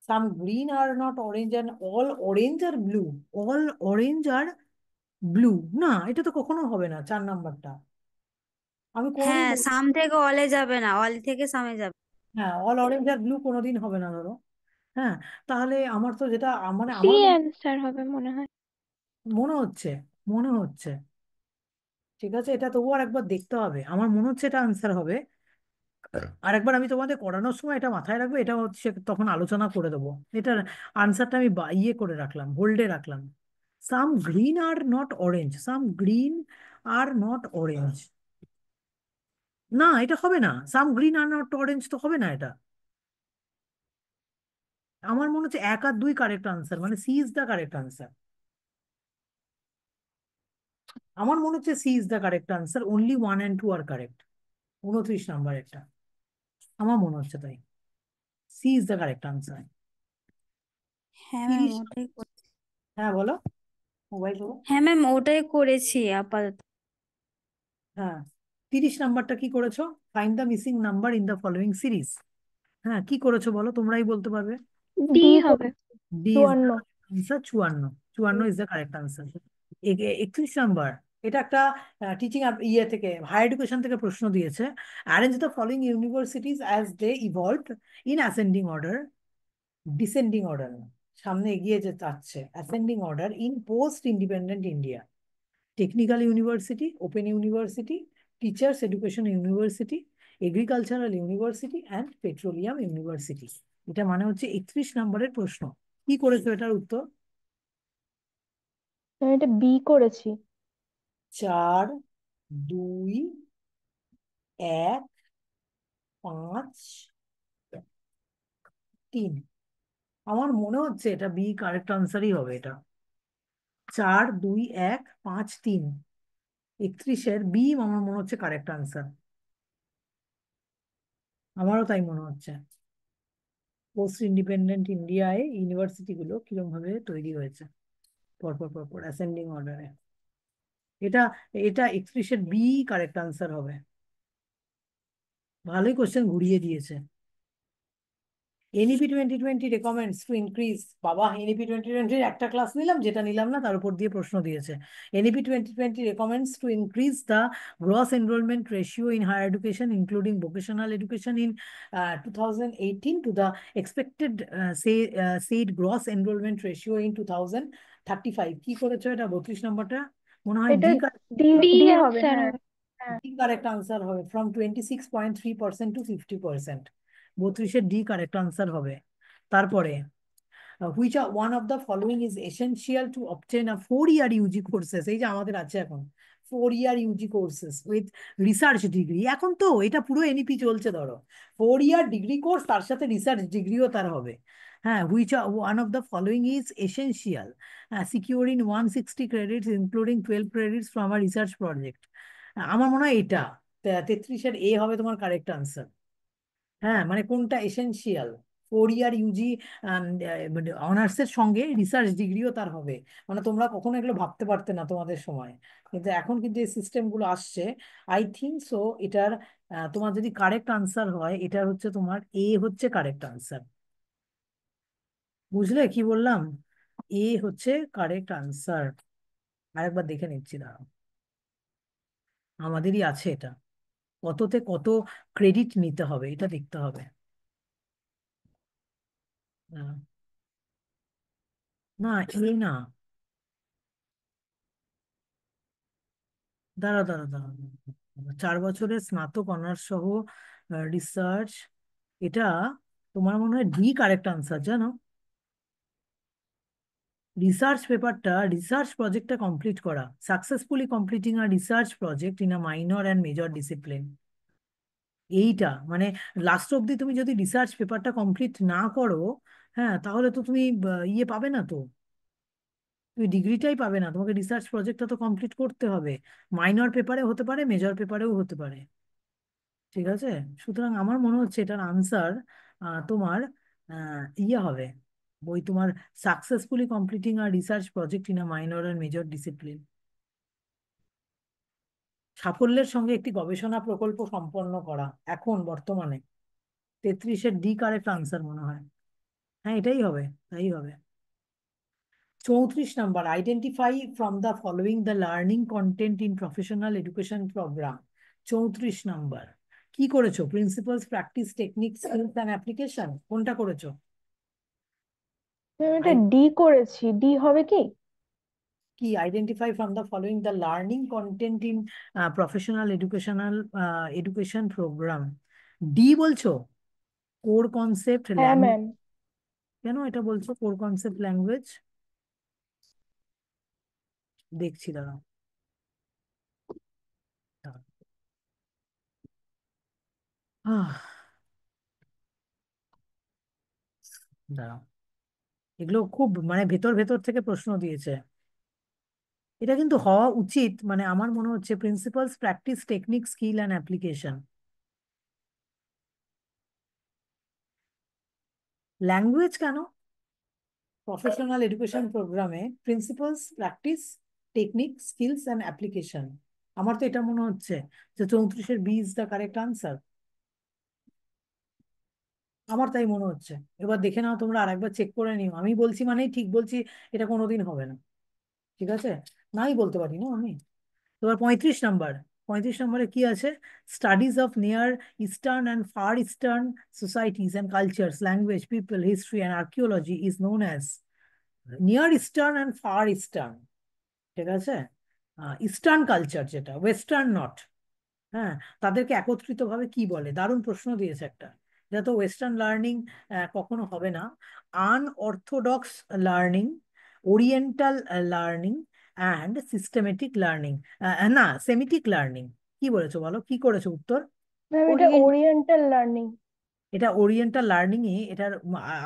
some green are not orange and all orange are blue, all orange are blue, না এটা তো কখনো হবে না। 4 নাম্বারটা আমি কোনোদিন হ্যাঁ, সাম থেকে অলে যাবে না, অল থেকে সামে যাবে। হ্যাঁ, অল অরেঞ্জ আর ব্লু কোনোদিন হবে না ধরো। হ্যাঁ, তাহলে আমার তো যেটা মানে সি আমার অ্যান্সার হবে মনে হয়। মনে হচ্ছে, মনে হচ্ছে। ঠিক আছে, এটা তবুও আর একবার দেখতে হবে, আমার মনে হচ্ছে এটা আনসার হবে। আর একবার আমি তোমাদের করানোর সময় এটা মাথায় রাখবে, এটা হচ্ছে তখন আলোচনা করে দেবো। এটার আনসারটা আমি ইয়ে করে রাখলাম, হোল্ডে রাখলাম। Some green are not orange, some green are not orange, না এটা হবে না। Some green are not orange তো হবে না এটা। আমার মনে হচ্ছে 1 আর 2 কারেক্ট আনসার, মানে C is the correct answer. আমার মনে হচ্ছে C is the correct answer, only 1 and 2 are correct. 29 number একটা, আমার মনে হচ্ছে তাই। C is the correct answer. হ্যাঁ ম্যাম 30। ওটাই হ্যাঁ বলো, মোবাইল বলো। হ্যাঁ ম্যাম ওটাই করেছি আপাতত। হ্যাঁ, 30 নাম্বারটা কি করেছো? Find the missing number in the following series. হ্যাঁ, কি করেছো বলো, তোমরাই বলতে পারবে। ডি হবে। D is the 54। Answer, 54। 54 is the correct answer. 31 number, এটা একটা টিচিং ইয়ে থেকে, হায়ার এডুকেশন থেকে প্রশ্ন দিয়েছে। Arrange the following universities as they evolved in ascending order, descending order, সামনে এগিয়ে যে যাচ্ছে, ascending order in post independent India. Technical university, open university, teachers education university, agricultural university and petroleum university. এটা মানে হচ্ছে 31 নাম্বারের প্রশ্ন। কি করেছো এটার উত্তর? আমি এটা বি করেছি। 4, 2, 1, 5, 3। আমার মনে হচ্ছে এটা বি কারেক্ট আনসারই হবে এটা। 4, 2, 1, 5, 3, 31-এর বি আমার মনে হচ্ছে কারেক্ট আনসার। আমারও তাই মনে হচ্ছে। পোস্ট ইন্ডিপেন্ডেন্ট ইন্ডিয়ায় ইউনিভার্সিটি গুলো কিরকম ভাবে তৈরি হয়েছে, পরপর পরপর অ্যাসেন্ডিং অর্ডারে। এটা এটা 31-এর বি কারেক্ট আনসার হবে। ভালোই কোশ্চেন ঘুরিয়ে দিয়েছে। এনইপি 2020 রেকমেন্ডস টু ইনক্রিজ, বাবা এনইপি 2020 একটা ক্লাস নিলাম, যেটা নিলাম না তার উপর দিয়ে প্রশ্ন দিয়েছে। NEP 2020 recommends to increase the gross enrollment ratio in higher education including vocational education in 2018 to the expected said gross enrollment ratio in 2035। কি করেছো এটা? 32 নাম্বারটা মনে হয় এটা ডি। ডি ডি ডি হবে, আনসার হ্যাঁ। হবে। হ্যাঁ, ডি কারেক্ট আনসার হবে, ফ্রম 26.3% টু 50%। 32-এর ডি কারেক্ট আনসার হবে। তারপরে which one of the following is essential to obtain a 4 year UG courses, এই যে আমাদের আছে এখন 4 year UG courses with research degree. এখন তো এটা পুরো এনইপি চলছে, ধরো 4 year ডিগ্রি কোর্স, তার সাথে রিসার্চ ডিগ্রিও তার হবে। হ্যাঁ, which one of the following is essential secure in 160 credits including 12 credits from a research project. আমার মনে হয় এটা 33-এর এ হবে তোমার কারেক্ট আনসার। হ্যাঁ, মানে কোনটা এসেনশিয়াল? 4 year ইউজি অনার্সের সঙ্গে রিসার্চ ডিগ্রিও তার হবে। মানে তোমরা কখনো এগুলো ভাবতে পারতে না তোমাদের সময়, কিন্তু এখন কিন্তু এই সিস্টেম গুলো আসছে। আই থিঙ্ক সো এটার তোমার যদি কারেক্ট আনসার হয়, এটার হচ্ছে তোমার এ হচ্ছে কারেক্ট আনসার। বুঝলে কি বললাম? এ হচ্ছে কারেক্ট আনসার। আরেকবার দেখে নিচ্ছি, দাঁড়াও। আমাদেরই আছে এটা, কততে কত ক্রেডিট নিতে হবে এটা দেখতে হবে। আহ, না, এ না, দাঁড়া দাঁড়া দাঁড়া দাঁড়া। 4 বছরের স্নাতক অনার্স সহ রিসার্চ, এটা তোমার মনে হয় ডি কারেক্ট আনসার, জানো? রিসার্চ পেপারটা, রিসার্চ প্রজেক্টটা কমপ্লিট করা, successfully completing a research project in a minor and major discipline. এইটা মানে লাস্ট অব্দি তুমি যদি রিসার্চ পেপারটা কমপ্লিট না করো, হ্যাঁ, তাহলে তো তুমি ইয়ে পাবে না তো, তুমি ডিগ্রিটাই পাবে না। তোমাকে রিসার্চ প্রজেক্টটা তো কমপ্লিট করতে হবে। মাইনর পেপারে হতে পারে, মেজর পেপারেও হতে পারে। ঠিক আছে, সুতরাং আমার মনে হচ্ছে এটার আনসার তোমার ইয়ে হবে, বই তোমার successfully completing a research project in a minor or major discipline, সাফল্যের সঙ্গে একটি গবেষণা প্রকল্প সম্পন্ন করা এখন বর্তমানে। 33-এর ডি কারেক্ট আনসার মনে হয়। হ্যাঁ, এটাই হবে, তাই হবে। 34 number, identify from the following the learning content in professional education programme. 34 number, কি করেছো? Principles, practice, technique, skills and application, কোনটা করেছো? ম্যাম এটা আই ডি করেছি। ডি হবে কি? কি identify from the following the learning content in professional education programme. D বলছো? কোর কনসেপ্ট হ্যাঁ ল্যাঙ্গুয়েজ, ম্যাম। কেন এটা বলছো কোর কনসেপ্ট ল্যাঙ্গুয়েজ? দেখছি, দাঁড়াও দাঁড়াও। আহ, দাঁড়াও, এগুলো খুব মানে ভেতর ভেতর থেকে প্রশ্ন দিয়েছে। এটা কিন্তু হওয়া উচিত, মানে আমার মনে হচ্ছে principles, practice, technique, skill and application. Language কেন? প্রফেশনাল এডুকেশন প্রোগ্রামে principles, practice, technique, skills and application. আমার তো এটা মনে হচ্ছে যে 34-এর B is the correct answer. আমার তাই মনে হচ্ছে। এবার দেখে নাও তোমরা, আরেকবার চেক করে নিও। আমি বলছি মানেই ঠিক বলছি, এটা কোনোদিন হবে না। ঠিক আছে, নাই বলতে পারি না আমি। এবার 35 নাম্বার। 35 নম্বরে কি আছে? Studies of near eastern and far eastern societies and cultures, language, people, history and archaeology is known as. Near eastern and far eastern, ঠিক আছে, ইস্টার্ন কালচার যেটা, ওয়েস্টার্ন নট। হ্যাঁ, তাদেরকে একত্রিত ভাবে কি বলে? দারুণ প্রশ্ন দিয়েছে একটা। এটা তো ওয়েস্টার্ন লার্নিং কখনো হবে না। Unorthodox learning, oriental learning and systematic learning, না সেমিটিক লার্নিং। কি বলেছো বলো, কি করেছো উত্তর? ম্যাম এটা ওরিয়েন্ট ওরিয়েন্টাল লার্নিং। এটা ওরিয়েন্টাল লার্নিং এ এটার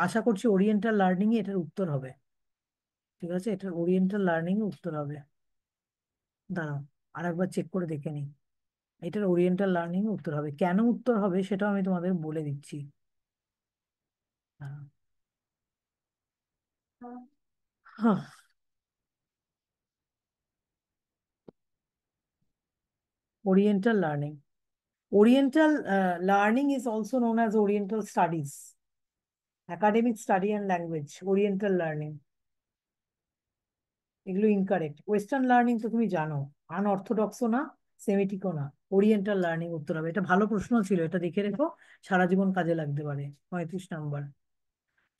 আশা করছি ওরিয়েন্টাল লার্নিং এ এটার উত্তর হবে। ঠিক আছে, এটার ওরিয়েন্টাল লার্নিং এ উত্তর হবে। দাঁড়াও, আরেকবার চেক করে দেখে নিই। এটার ওরিয়েন্টাল লার্নিং উত্তর হবে। কেন উত্তর হবে সেটাও আমি তোমাদের বলে দিচ্ছি। Oriental learning, oriental learning is also known as oriental studies, academic study and language, oriental learning. এগুলো ইনকারেক্ট। ওয়েস্টার্ন লার্নিং তো তুমি জানো, আনঅর্থোডক্সও না, সেমিটিকও না। ওরিয়েন্টাল লার্নিং উত্তর হবে। এটা ভালো প্রশ্ন ছিল, এটা দেখে রেখো, সারা জীবন কাজে লাগতে পারে। 35 number.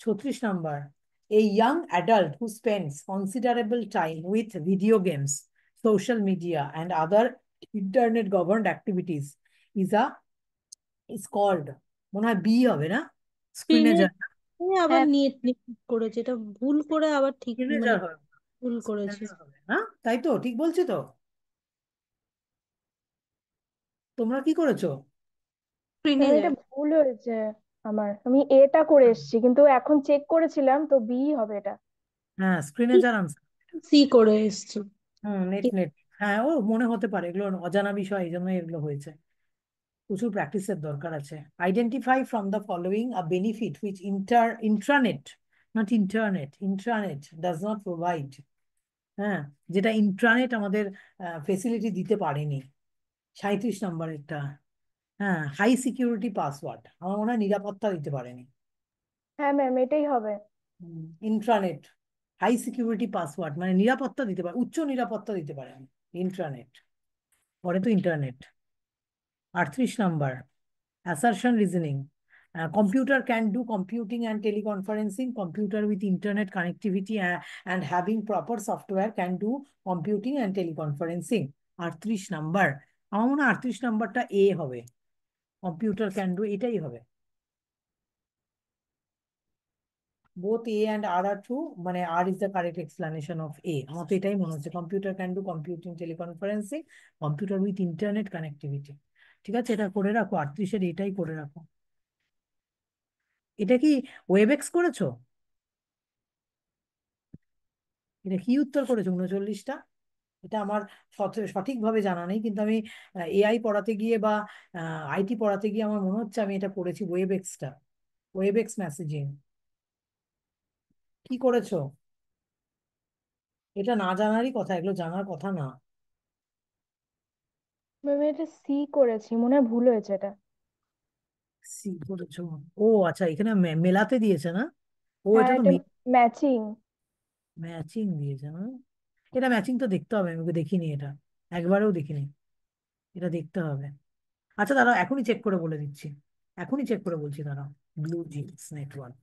36 number. A young adult who spends considerable time with video games, social media, and other internet governed activities is a is called, মনে হয় বি হবে না? স্ক্রিনে স্ক্রিনে যা, আবার হ্যাঁ নেট ঠিক করেছে, এটা ভুল করে আবার ঠিক স্ক্রিনে যা মানে হবে, ভুল স্ক্রিনে করেছে। যা হবে না? তাই তো, ঠিক বলছি তো? তোমরা কি করেছো? স্ক্রিনে ম্যাম এটা যায়। ভুল হয়েছে। আমি এটা করে এসেছি, কিন্তু এখন চেক করেছিলাম তো বি হবে এটা। হ্যাঁ, স্ক্রিনে যার আনসার। সি করে এসছে। হুম, নেট নেট। হ্যাঁ, ও মনে হতে পারে, এগুলো অজানা বিষয়, এই জন্য এগুলো হয়েছে। প্রচুর প্র্যাকটিসের দরকার আছে। Identify from the following a benefit which intranet, not internet, intranet does not provide. হ্যাঁ, যেটা ইন্ট্রানেট আমাদের ফেসিলিটি দিতে পারেনি। 37 নম্বরেরটা। হ্যাঁ, হাই সিকিউরিটি পাসওয়ার্ড, আমার মনে হয় নিরাপত্তা দিতে পারেনি। হ্যাঁ ম্যাম এটাই হবে। ইন্ট্রানেট, হাই সিকিউরিটি পাসওয়ার্ড মানে নিরাপত্তা দিতে পারে, উচ্চ নিরাপত্তা দিতে পারেনি ইন্ট্রানেট। পরে তো internet. 38 number. Assertion reasoning. Computer can do computing and teleconferencing. Computer with internet connectivity and having proper software can do computing and teleconferencing. 38 number. আমার মনে হয় 38 নাম্বারটা এ হবে। কম্পিউটার ক্যান ডু, এটাই হবে। Both A and R are true, মানে R is the correct explanation of A. আমার তো এটাই মনে হচ্ছে, computer can do computing, teleconferencing, computer with internet connectivity. ঠিক আছে, এটা করে রাখো, 38-এর এটাই করে রাখো। এটা কি ওয়েবএক্স করেছো? এটা কি উত্তর করেছো 39টা? এটা আমার সঠিকভাবে জানা নেই, কিন্তু আমি এআই পড়াতে গিয়ে বা আইটি পড়াতে গিয়ে আমার মনে হচ্ছে আমি এটা পড়েছি, ওয়েবএক্সটা, ওয়েবএক্স মেসেজিং। কি করেছো? এটা না জানারই কথা, এগুলো জানার কথা না। ম্যাম এটা সি করেছি, মনে হয় ভুল হয়েছে এটা। সি করেছো? ও আচ্ছা, এখানে মেলাতে দিয়েছে না? ও হ্যাঁ এটা তো এটা ম্যাচিং। ম্যাচিং দিয়েছে না? এটা ম্যাচিং তো দেখতে হবে, আমি ওকে দেখিনি এটা, একবারেও দেখিনি। এটা দেখতে হবে। আচ্ছা দাঁড়াও, এখনই চেক করে বলে দিচ্ছি, এখনই চেক করে বলছি, দাঁড়াও। Blue Jeans Network,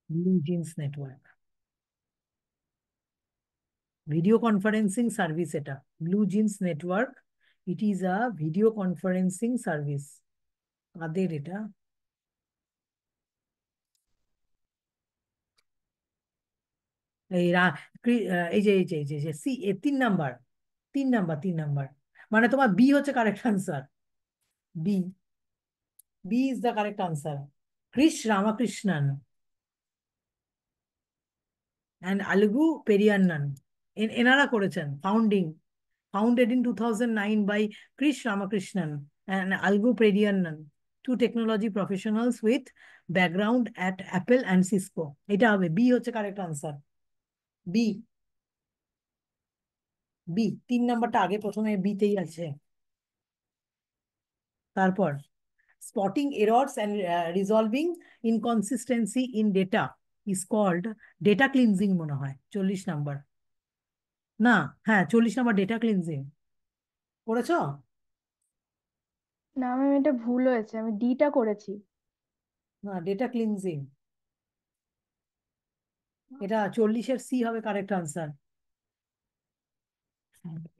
Blue Jeans Network, video conferencing service এটা। Blue Jeans Network, it is a video conferencing service. কাদের এটা? এই এই যে 3 নাম্বার। 3 নাম্বার মানে তোমার বি হচ্ছে correct answer. B, B is the correct answer. Krish Ramakrishnan and Alagu Periyannan, এনারা করেছেন founded in 2009 by Krish Ramakrishnan and Algu Prediannan, two technology professionals with background at Apple and Cisco. এটা হবে বি হচ্ছে কারেক্ট আনসার। বি, বি 3 নাম্বারটা আগে প্রথমে বিতেই আছে। তারপর spotting errors and resolving inconsistency in data is called data cleansing মনে হয় 40 নাম্বার। না, হ্যাঁ 40 নাম্বার ডেটা ক্লিনজিং করেছো? না ম্যাম, এটা ভুল হয়েছে, আমি ডিটা করেছি। না, ডেটা ক্লিনজিং, এটা 40-এর সি হবে correct answer.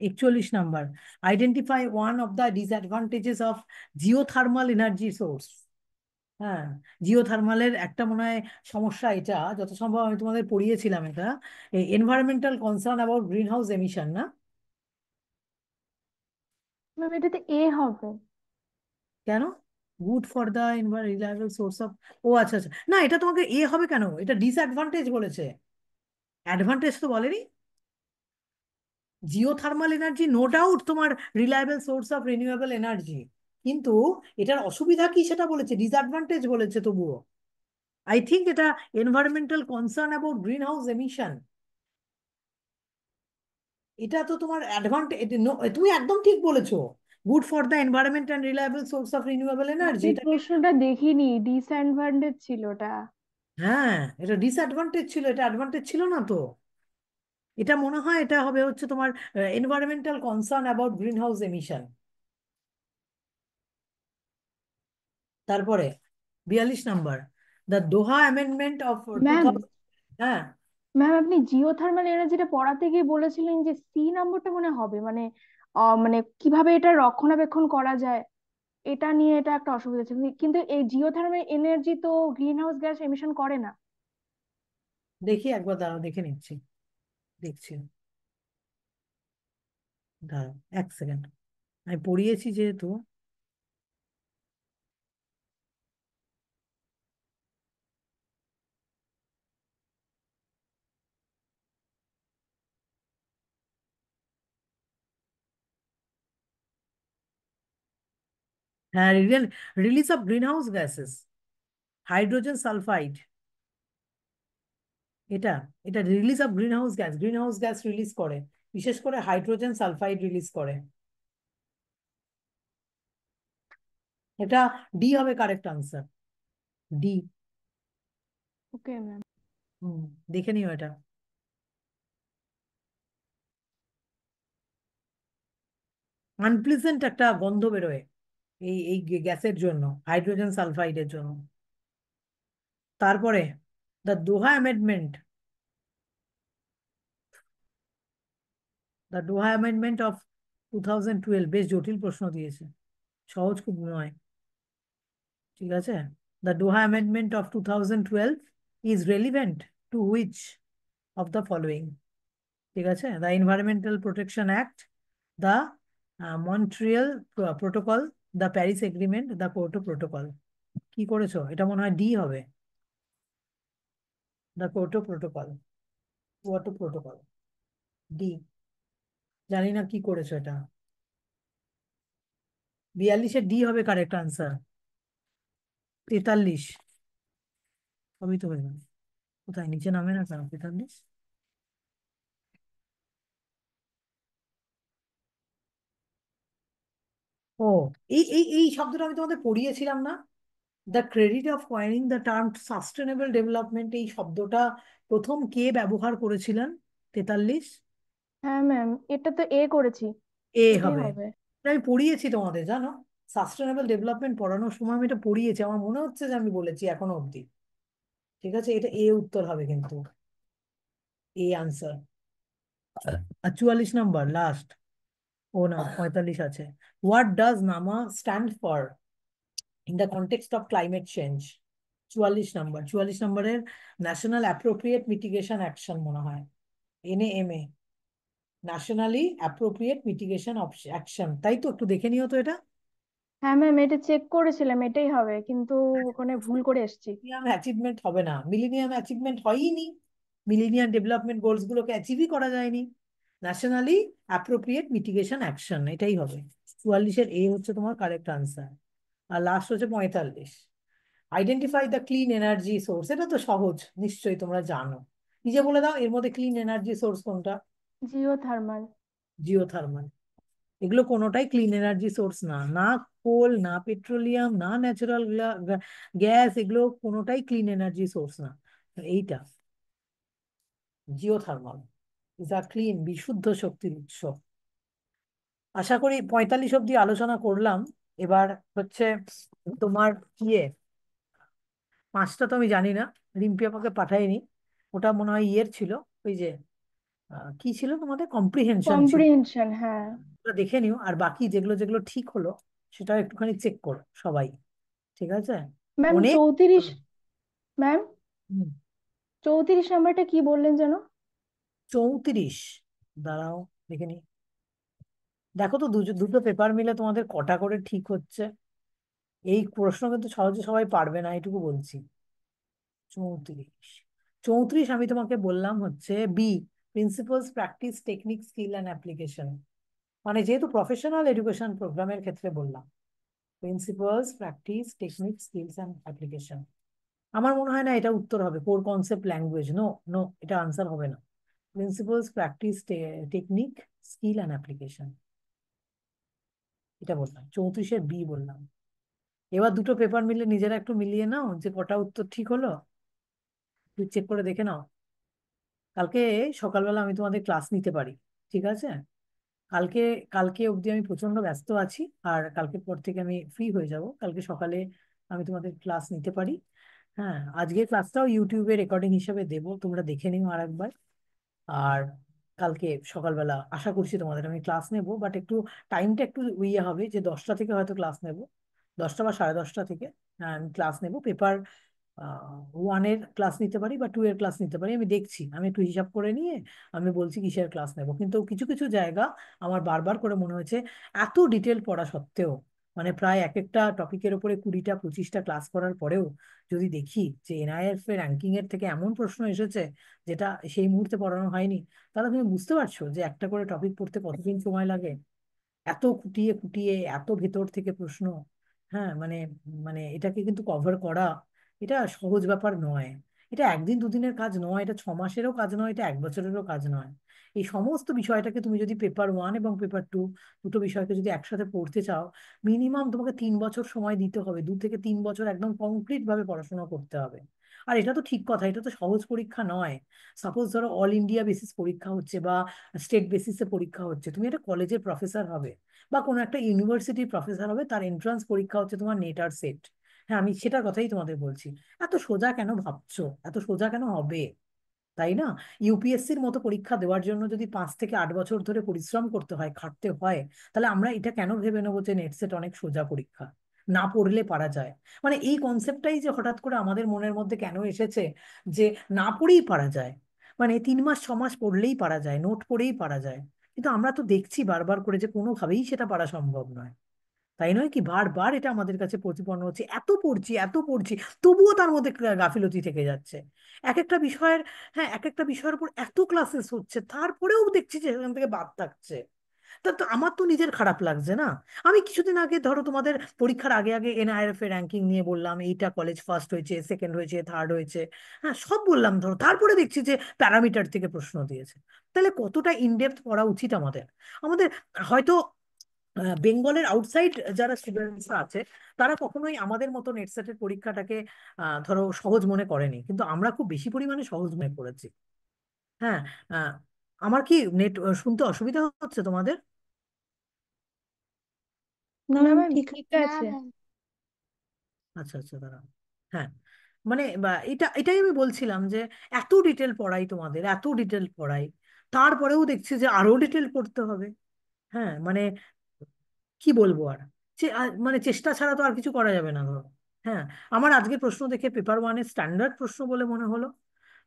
41 number, identify one of the disadvantages of geothermal energy source. হ্যাঁ, জিওথার্মালের একটা মনে হয় সমস্যা, এটা যত সম্ভব আমি তোমাদের পড়িয়েছিলাম, এটা environmental concern about green house emission না? ম্যাম, এটাতে এ হবে। কেন? Good for the reliable source of, ও আচ্ছা আচ্ছা, না এটা তোমাকে এ হবে কেন, এটা ডিসঅ্যাডভান্টেজ বলেছে, অ্যাডভান্টেজ তো বলেনি। জিওথার্মাল এনার্জি নো ডাউট তোমার reliable source of renewable energy, কিন্তু এটার অসুবিধা কি সেটা বলেছে, ডিসঅ্যাডভান্টেজ বলেছে তবুও। আই থিঙ্ক এটা environmental concern about green house emission, এটা তো তোমার অ্যাডভান্টেজ। তুমি একদম ঠিক বলেছো, good for the environment and reliable source of renewable energy, আমি এটাকে। প্রশ্নটা দেখিনি, ডিসঅ্যাডভান্টেজ ছিল ওটা। হ্যাঁ, এটা ডিসঅ্যাডভান্টেজ ছিল, এটা অ্যাডভান্টেজ ছিল না তো। এটা মনে হয় এটা হবে হচ্ছে তোমার environmental concern about green house emission. তারপরে 42 number, the Doha amendment of two ma'am, thousand. হ্যাঁ, ম্যাম আপনি জিওথার্মাল এনার্জিটা পড়াতে গিয়ে বলেছিলেন যে সি নাম্বারটা মনে হবে, মানে মানে কিভাবে এটা রক্ষণাবেক্ষণ করা যায়, এটা নিয়ে এটা একটা অসুবিধা ছিল। কিন্তু এই জিওথার্মাল এনার্জি তো গ্রিন হাউস গ্যাস এমিশন করে না। দেখি একবার, দাঁড়াও দেখে নিচ্ছি, দেখছি, দাঁড়াও 1 সেকেন্ড, আমি পড়িয়েছি যেহেতু। হ্যাঁ, release of green house gases, hydrogen sulphide, এটা এটা release of green house gas release করে, বিশেষ করে হাইড্রোজেন সালফাইড রিলিজ করে। এটা ডি হবে correct answer, D. Okay ma'am. হুম, দেখে নিও এটা। আনপ্লিজেন্ট একটা গন্ধ বেরোয় এই এই গ্যাসের জন্য, হাইড্রোজেন সালফাইডের জন্য। তারপরে the Doha amendment, the Doha amendment of 2012, বেশ জটিল প্রশ্ন দিয়েছে, সহজ খুব নয়। ঠিক আছে, the Doha amendment of 2012 is relevant to which of the following. ঠিক আছে, the environmental protection act, the Montreal protocol, the Paris agreement, the Kyoto protocol. কি করেছো? এটা মনে হয় ডি হবে, the Kyoto protocol, Kyoto protocol, D. জানি না কি করেছো এটা। 42-এ ডি হবে কারেক্ট আনসার। 43, সবই তো হয়ে গেল, কোথায় নিচে নামে না কেন 43? ও, এই শব্দটা আমি তোমাদের পড়িয়েছিলাম না, the credit of coining the term sustainable development, এই শব্দটা প্রথম কে ব্যবহার করেছিলেন? 43, হ্যাঁ ম্যাম, এটা তো এ করেছি, এ এটাই হবে। হবে। এটা আমি পড়িয়েছি তোমাদের, জানো, সাস্টেনেবল ডেভেলপমেন্ট পড়ানোর সময় আমি এটা পড়িয়েছি, আমার মনে হচ্ছে যে আমি বলেছি এখনো অবধি। ঠিক আছে, এটা এ উত্তর হবে কিন্তু, এ আনসার। আর 44 নাম্বার লাস্ট, ও না 45 আছে, হোয়াট ডাজ নামা stand for in the context of climate change? 44 number, 44 নাম্বারের ন্যাশনাল অ্যাপ্রোপ্রিয়েট মিটিগেশন অ্যাকশন মনে হয়, NAMA। Nationally appropriate mitigation action, তাই তো? একটু দেখে নিও তো এটা। হ্যাঁ ম্যাম, এটা চেক করেছিলাম, এটাই হবে, কিন্তু ওখানে ভুল করে এসেছি। মিলিনিয়াম অ্যাচিভমেন্ট হবে না, মিলিনিয়াম অ্যাচিভমেন্ট হয়ই নি, মিলিনিয়াম ডেভেলপমেন্ট গোলস গুলোকে অ্যাচিভই করা যায়নি। ন্যাশনালি অ্যাপ্রোপ্রিয়েট মিটিগেশন অ্যাকশন এটাই হবে। 44-এর এ হচ্ছে তোমার কারেক্ট আনসার। আর লাস্ট হচ্ছে 45, identify the clean energy source. এটা তো সহজ, নিশ্চয়ই তোমরা জানো। নিজে বলে দাও, এর মধ্যে ক্লিন এনার্জি সোর্স কোনটা? জিওথার্মাল। জিওথার্মাল। এগুলো কোনোটাই ক্লিন এনার্জি সোর্স না, না কোল, না পেট্রোলিয়াম, না ন্যাচারাল গ্যাস, এগুলো কোনোটাই ক্লিন এনার্জি সোর্স না। এইটা জিওথার্মাল ইজ আ ক্লিন, বিশুদ্ধ শক্তির উৎস। আশা করি 45 অব্দি আলোচনা করলাম। এবার হচ্ছে তোমার ইয়ে, পাঁচটা তো আমি জানি না, রিম্পি আমাকে পাঠায়নি। ওটা মনে হয় ইয়ের ছিল, ওই যে কি ছিল তোমাদের, কম্প্রিহেনশন ছিল। কম্প্রিহেনশন, হ্যাঁ। ওটা দেখে নিও, আর বাকি যেগুলো যেগুলো ঠিক হলো সেটা একটুখানি চেক করো সবাই, ঠিক আছে? ম্যাম অনেক 34, ম্যাম হুম, 34 নাম্বারটা কি বললেন যেন? 34, দাঁড়াও দেখে নি। দেখো তো দুটো পেপার মিলে তোমাদের কটা করে ঠিক হচ্ছে। এই প্রশ্ন কিন্তু সহজে সবাই পারবে না, এটুকু বলছি। 34, 34 আমি তোমাকে বললাম হচ্ছে B, principles, practice, technique, skill and application. মানে যেহেতু প্রফেশনাল এডুকেশন প্রোগ্রামের ক্ষেত্রে বললাম, principles, practice, technique, skills and application. আমার মনে হয় না এটা উত্তর হবে, core concept language, no no, এটা আনসার হবে না। Principles, practice, technique, skill and application, এটা বললাম। 34-এর বি বললাম। এবার দুটো পেপার মিলে নিজেরা একটু মিলিয়ে নাও যে কটা উত্তর ঠিক হলো, তুই চেক করে দেখে নাও। কালকে সকালবেলা আমি তোমাদের ক্লাস নিতে পারি, ঠিক আছে? কালকে কালকে অবধি আমি প্রচন্ড ব্যস্ত আছি, আর কালকের পর থেকে আমি ফ্রি হয়ে যাব। কালকে সকালে আমি তোমাদের ক্লাস নিতে পারি। হ্যাঁ, আজকের ক্লাসটাও ইউটিউবে রেকর্ডিং হিসেবে দেবো, তোমরা দেখে নিও আর একবার। আর কালকে সকালবেলা আশা করছি তোমাদের আমি ক্লাস নেব, বাট একটু টাইমটা একটু ইয়ে হবে, যে 10টা থেকে হয়তো ক্লাস নেব, 10টা বা 10:30 থেকে আমি ক্লাস নেব। পেপার 1-এর ক্লাস নিতে পারি বা 2-এর ক্লাস নিতে পারি, আমি দেখছি, আমি একটু হিসাব করে নিয়ে আমি বলছি কিসের ক্লাস নেব। কিন্তু কিছু কিছু জায়গা আমার বারবার করে মনে হয়েছে, এত ডিটেল পড়া সত্ত্বেও, মানে প্রায় এক একটা টপিকের উপরে 20টা 25টা ক্লাস করার পরেও যদি দেখি যে এনআইএফ এর র্যাঙ্কিং এর থেকে এমন প্রশ্ন এসেছে যেটা সেই মুহূর্তে পড়ানো হয়নি, তাহলে তুমি বুঝতে পারছো যে একটা করে টপিক পড়তে কতদিন সময় লাগে। এত খুঁটিয়ে খুঁটিয়ে এত ভেতর থেকে প্রশ্ন। হ্যাঁ মানে, মানে এটাকে কিন্তু কভার করা, এটা সহজ ব্যাপার নয়। এটা একদিন দুদিনের কাজ নয়, এটা 6 মাসেরও কাজ নয়, এটা 1 বছরেরও কাজ নয়। এই সমস্ত বিষয়টাকে তুমি যদি পেপার 1 এবং পেপার 2, দুটো বিষয়কে যদি একসাথে পড়তে চাও, মিনিমাম তোমাকে 3 বছর সময় দিতে হবে, 2 থেকে 3 বছর একদম কমপ্লিট ভাবে পড়াশোনা করতে হবে। আর এটা তো ঠিক কথা, এটা তো সহজ পরীক্ষা নয়। সাপোজ ধরো অল ইন্ডিয়া বেসিস পরীক্ষা হচ্ছে বা স্টেট বেসিসে পরীক্ষা হচ্ছে, তুমি একটা কলেজের প্রফেসর হবে বা কোনো একটা ইউনিভার্সিটির প্রফেসর হবে, তার এন্ট্রান্স পরীক্ষা হচ্ছে তোমার নেট আর সেট। হ্যাঁ, আমি সেটার কথাই তোমাদের বলছি। এত সোজা কেন ভাবছো, এত সোজা কেন হবে, তাই না? ইউপিএসসির মতো পরীক্ষা দেওয়ার জন্য যদি 5 থেকে 8 বছর ধরে পরিশ্রম করতে হয়, খাটতে হয়, তাহলে আমরা এটা কেন ভেবে নেবো যে নেট সেট অনেক সোজা পরীক্ষা, না পড়লে পারা যায়? মানে এই কনসেপ্টটাই যে হঠাৎ করে আমাদের মনের মধ্যে কেন এসেছে, যে না পড়েই পারা যায়, মানে 3 মাস 6 মাস পড়লেই পারা যায়, নোট পড়েই পারা যায়। কিন্তু আমরা তো দেখছি বারবার করে যে কোনোভাবেই সেটা পারা সম্ভব নয়। তাই নয় কি? বারবার এটা আমাদের কাছে প্রতিপন্ন হচ্ছে, এত পড়ছি এত পড়ছি, তবুও তার মধ্যে গাফিলতি থেকে যাচ্ছে। এক একটা বিষয়ের, হ্যাঁ এক একটা বিষয়ের উপর এত ক্লাসেস হচ্ছে, তারপরেও দেখছি যে এখান থেকে বাদ থাকছে। তা তো আমার তো নিজের খারাপ লাগছে না? আমি কিছুদিন আগে ধরো তোমাদের পরীক্ষার আগে আগে এনআইআরএফ এর র্যাঙ্কিং নিয়ে বললাম, এইটা কলেজ ফার্স্ট হয়েছে, সেকেন্ড হয়েছে, থার্ড হয়েছে, হ্যাঁ সব বললাম ধরো, তারপরে দেখছি যে প্যারামিটার থেকে প্রশ্ন দিয়েছে। তাহলে কতটা ইনডেপথ পড়া উচিত আমাদের? আমাদের হয়তো বেঙ্গলের আউটসাইড যারা স্টুডেন্টস আছে, তারা কখনোই আমাদের মতো নেট সেটের পরীক্ষাটাকে ধরো সহজ মনে করেনি, কিন্তু আমরা খুব বেশি পরিমাণে সহজ মনে করেছি। হ্যাঁ। আহ, আমার কি নেট শুনতে অসুবিধা হচ্ছে তোমাদের? না না ম্যাম, ম্যাম, ঠিক ঠিক আছে। আছে। আচ্ছা আচ্ছা, দাঁড়াও। হ্যাঁ, মানে বা এটাই আমি বলছিলাম যে এত ডিটেল পড়াই তোমাদের, এত ডিটেল পড়াই, তারপরেও দেখছি যে আরো ডিটেল পড়তে হবে। হ্যাঁ মানে কি বলবো আর, মানে চেষ্টা ছাড়া তো আর কিছু করা যাবে না ধরো। হ্যাঁ, আমার আজকে প্রশ্ন দেখে পেপার 1-এর স্ট্যান্ডার্ড প্রশ্ন বলে মনে হলো।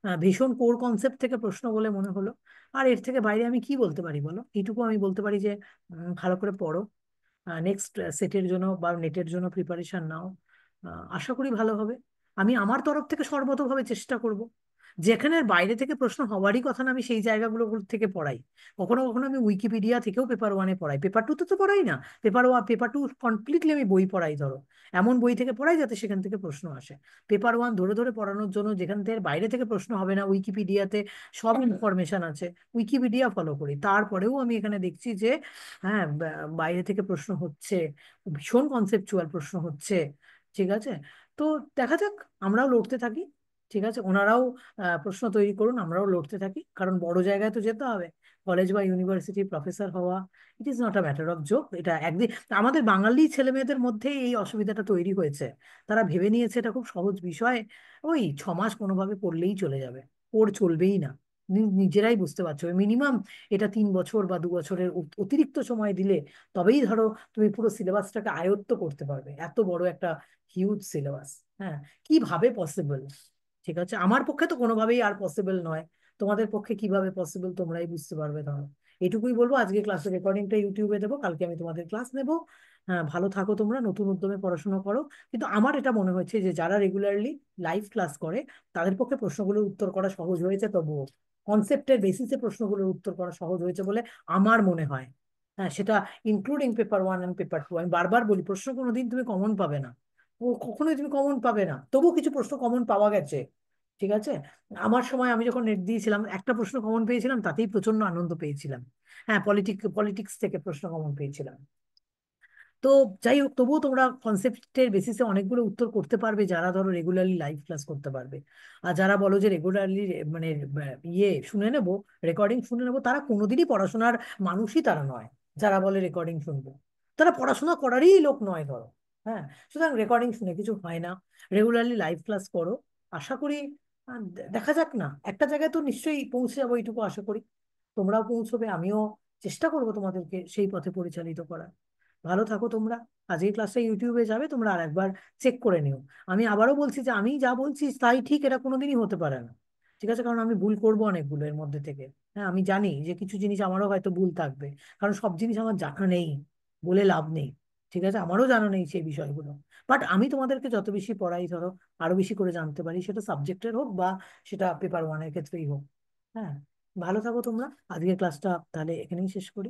ভীষণ কোর কনসেপ্ট থেকে প্রশ্ন বলে মনে হলো। আর এর থেকে বাইরে আমি কি বলতে পারি বলো? এইটুকু আমি বলতে পারি যে ভালো করে পড়ো, নেক্সট সেটের জন্য বা নেটের জন্য প্রিপারেশন নাও। আশা করি ভালো হবে। আমি আমার তরফ থেকে সর্বতভাবে চেষ্টা করব। যেখানে বাইরে থেকে প্রশ্ন হওয়ারই কথা না, আমি সেই জায়গাগুলো থেকে পড়াই। কখনো কখনো আমি উইকিপিডিয়া থেকেও পেপার ওয়ানে পড়াই, পেপার টুতে তো পড়াই না। পেপার টু কমপ্লিটলি আমি বই পড়াই, ধরো এমন বই থেকে পড়াই যাতে সেখান থেকে প্রশ্ন আসে। পেপার ওয়ান ধরে ধরে পড়ানোর জন্য যেখান থেকে বাইরে থেকে প্রশ্ন হবে না, উইকিপিডিয়াতে সব ইনফরমেশন আছে, উইকিপিডিয়া ফলো করি। তারপরেও আমি এখানে দেখছি যে হ্যাঁ, বাইরে থেকে প্রশ্ন হচ্ছে, ভীষণ কনসেপচুয়াল প্রশ্ন হচ্ছে। ঠিক আছে, তো দেখা যাক, আমরাও লড়তে থাকি। ঠিক আছে, ওনারাও প্রশ্ন তৈরি করুন, আমরাও লড়তে থাকি, কারণ বড় জায়গায় তো যেতে হবে। কলেজ বা ইউনিভার্সিটি প্রফেসর হওয়া it is not a matter of joke. এটা একদিন আমাদের বাঙালি ছেলে মেয়েদের মধ্যেই এই অসুবিধাটা তৈরি হয়েছে। তারা ভেবে নিয়েছে এটা খুব সহজ বিষয়, ওই 6 মাস কোনোভাবে পড়লেই চলে যাবে, ওর চলবেই না। নিজেরাই বুঝতে পারছো মিনিমাম এটা 3 বছর বা 2 বছরের অতিরিক্ত সময় দিলে তবেই ধরো তুমি পুরো সিলেবাসটাকে আয়ত্ত করতে পারবে, এত বড় একটা হিউজ সিলেবাস। হ্যাঁ, কিভাবে পসিবল? ঠিক আছে, আমার পক্ষে তো কোনোভাবেই আর পসিবল নয়, তোমাদের পক্ষে কিভাবে পসিবল তোমরাই বুঝতে পারবে। ধরো এটুকুই বলবো, আজকে ক্লাসের রেকর্ডিংটা ইউটিউবে দেবো, কালকে আমি তোমাদের ক্লাস নেব। হ্যাঁ, ভালো থাকো তোমরা, নতুন উদ্যমে পড়াশোনা করো। কিন্তু আমার এটা মনে হচ্ছে যে যারা রেগুলারলি লাইভ ক্লাস করে তাদের পক্ষে প্রশ্নগুলোর উত্তর করা সহজ হয়েছে, তবুও কনসেপ্টের বেসিসে প্রশ্নগুলোর উত্তর করা সহজ হয়েছে বলে আমার মনে হয়। হ্যাঁ, সেটা including paper one and paper two. আমি বারবার বলি, প্রশ্ন কোনোদিন তুমি কমন পাবে না, ও কখনোই তুমি কমন পাবে না, তবু কিছু প্রশ্ন কমন পাওয়া গেছে। ঠিক আছে, আমার সময় আমি যখন নেট দিয়েছিলাম একটা প্রশ্ন কমন পেয়েছিলাম, তাতেই প্রচন্ড আনন্দ পেয়েছিলাম। হ্যাঁ, পলিটিক্স থেকে প্রশ্ন কমন পেয়েছিলাম। তো যাই হোক, তবুও তোমরা কনসেপ্টের বেসিসে অনেকগুলো উত্তর করতে পারবে যারা ধরো রেগুলারলি লাইভ ক্লাস করতে পারবে। আর যারা বলো যে রেগুলারলি মানে শুনে নেবো, রেকর্ডিং শুনে নেবো, তারা কোনোদিনই পড়াশোনার মানুষই তারা নয়। যারা বলে রেকর্ডিং শুনবো, তারা পড়াশোনা করারই লোক নয় ধরো। হ্যাঁ, সুতরাং রেকর্ডিং শুনে কিছু হয় না, রেগুলারলি লাইভ ক্লাস করো। আশা করি দেখা যাক না, একটা জায়গায় তো নিশ্চয়ই পৌঁছে যাবো, এইটুকু আশা করি। তোমরাও পৌঁছবে, আমিও চেষ্টা করবো তোমাদেরকে সেই পথে পরিচালিত করার। ভালো থাকো তোমরা। আজকে ক্লাসটা ইউটিউবে যাবে, তোমরা আরেকবার চেক করে নিও। আমি আবারও বলছি যে আমি যা বলছি তাই ঠিক, এটা কোনোদিনই হতে পারে না। ঠিক আছে, কারণ আমি ভুল করবো অনেকগুলো এর মধ্যে থেকে। হ্যাঁ, আমি জানি যে কিছু জিনিস আমারও হয়তো ভুল থাকবে, কারণ সব জিনিস আমার জানা নেই বলে লাভ নেই। ঠিক আছে, আমারও জানা নেই সেই বিষয়গুলো। বাট আমি তোমাদেরকে যত বেশি পড়াই ধরো, আরো বেশি করে জানতে পারি, সেটা সাবজেক্টের হোক বা সেটা পেপার ওয়ানের ক্ষেত্রেই হোক। হ্যাঁ, ভালো থাকো তোমরা। আজকের ক্লাসটা তাহলে এখানেই শেষ করি।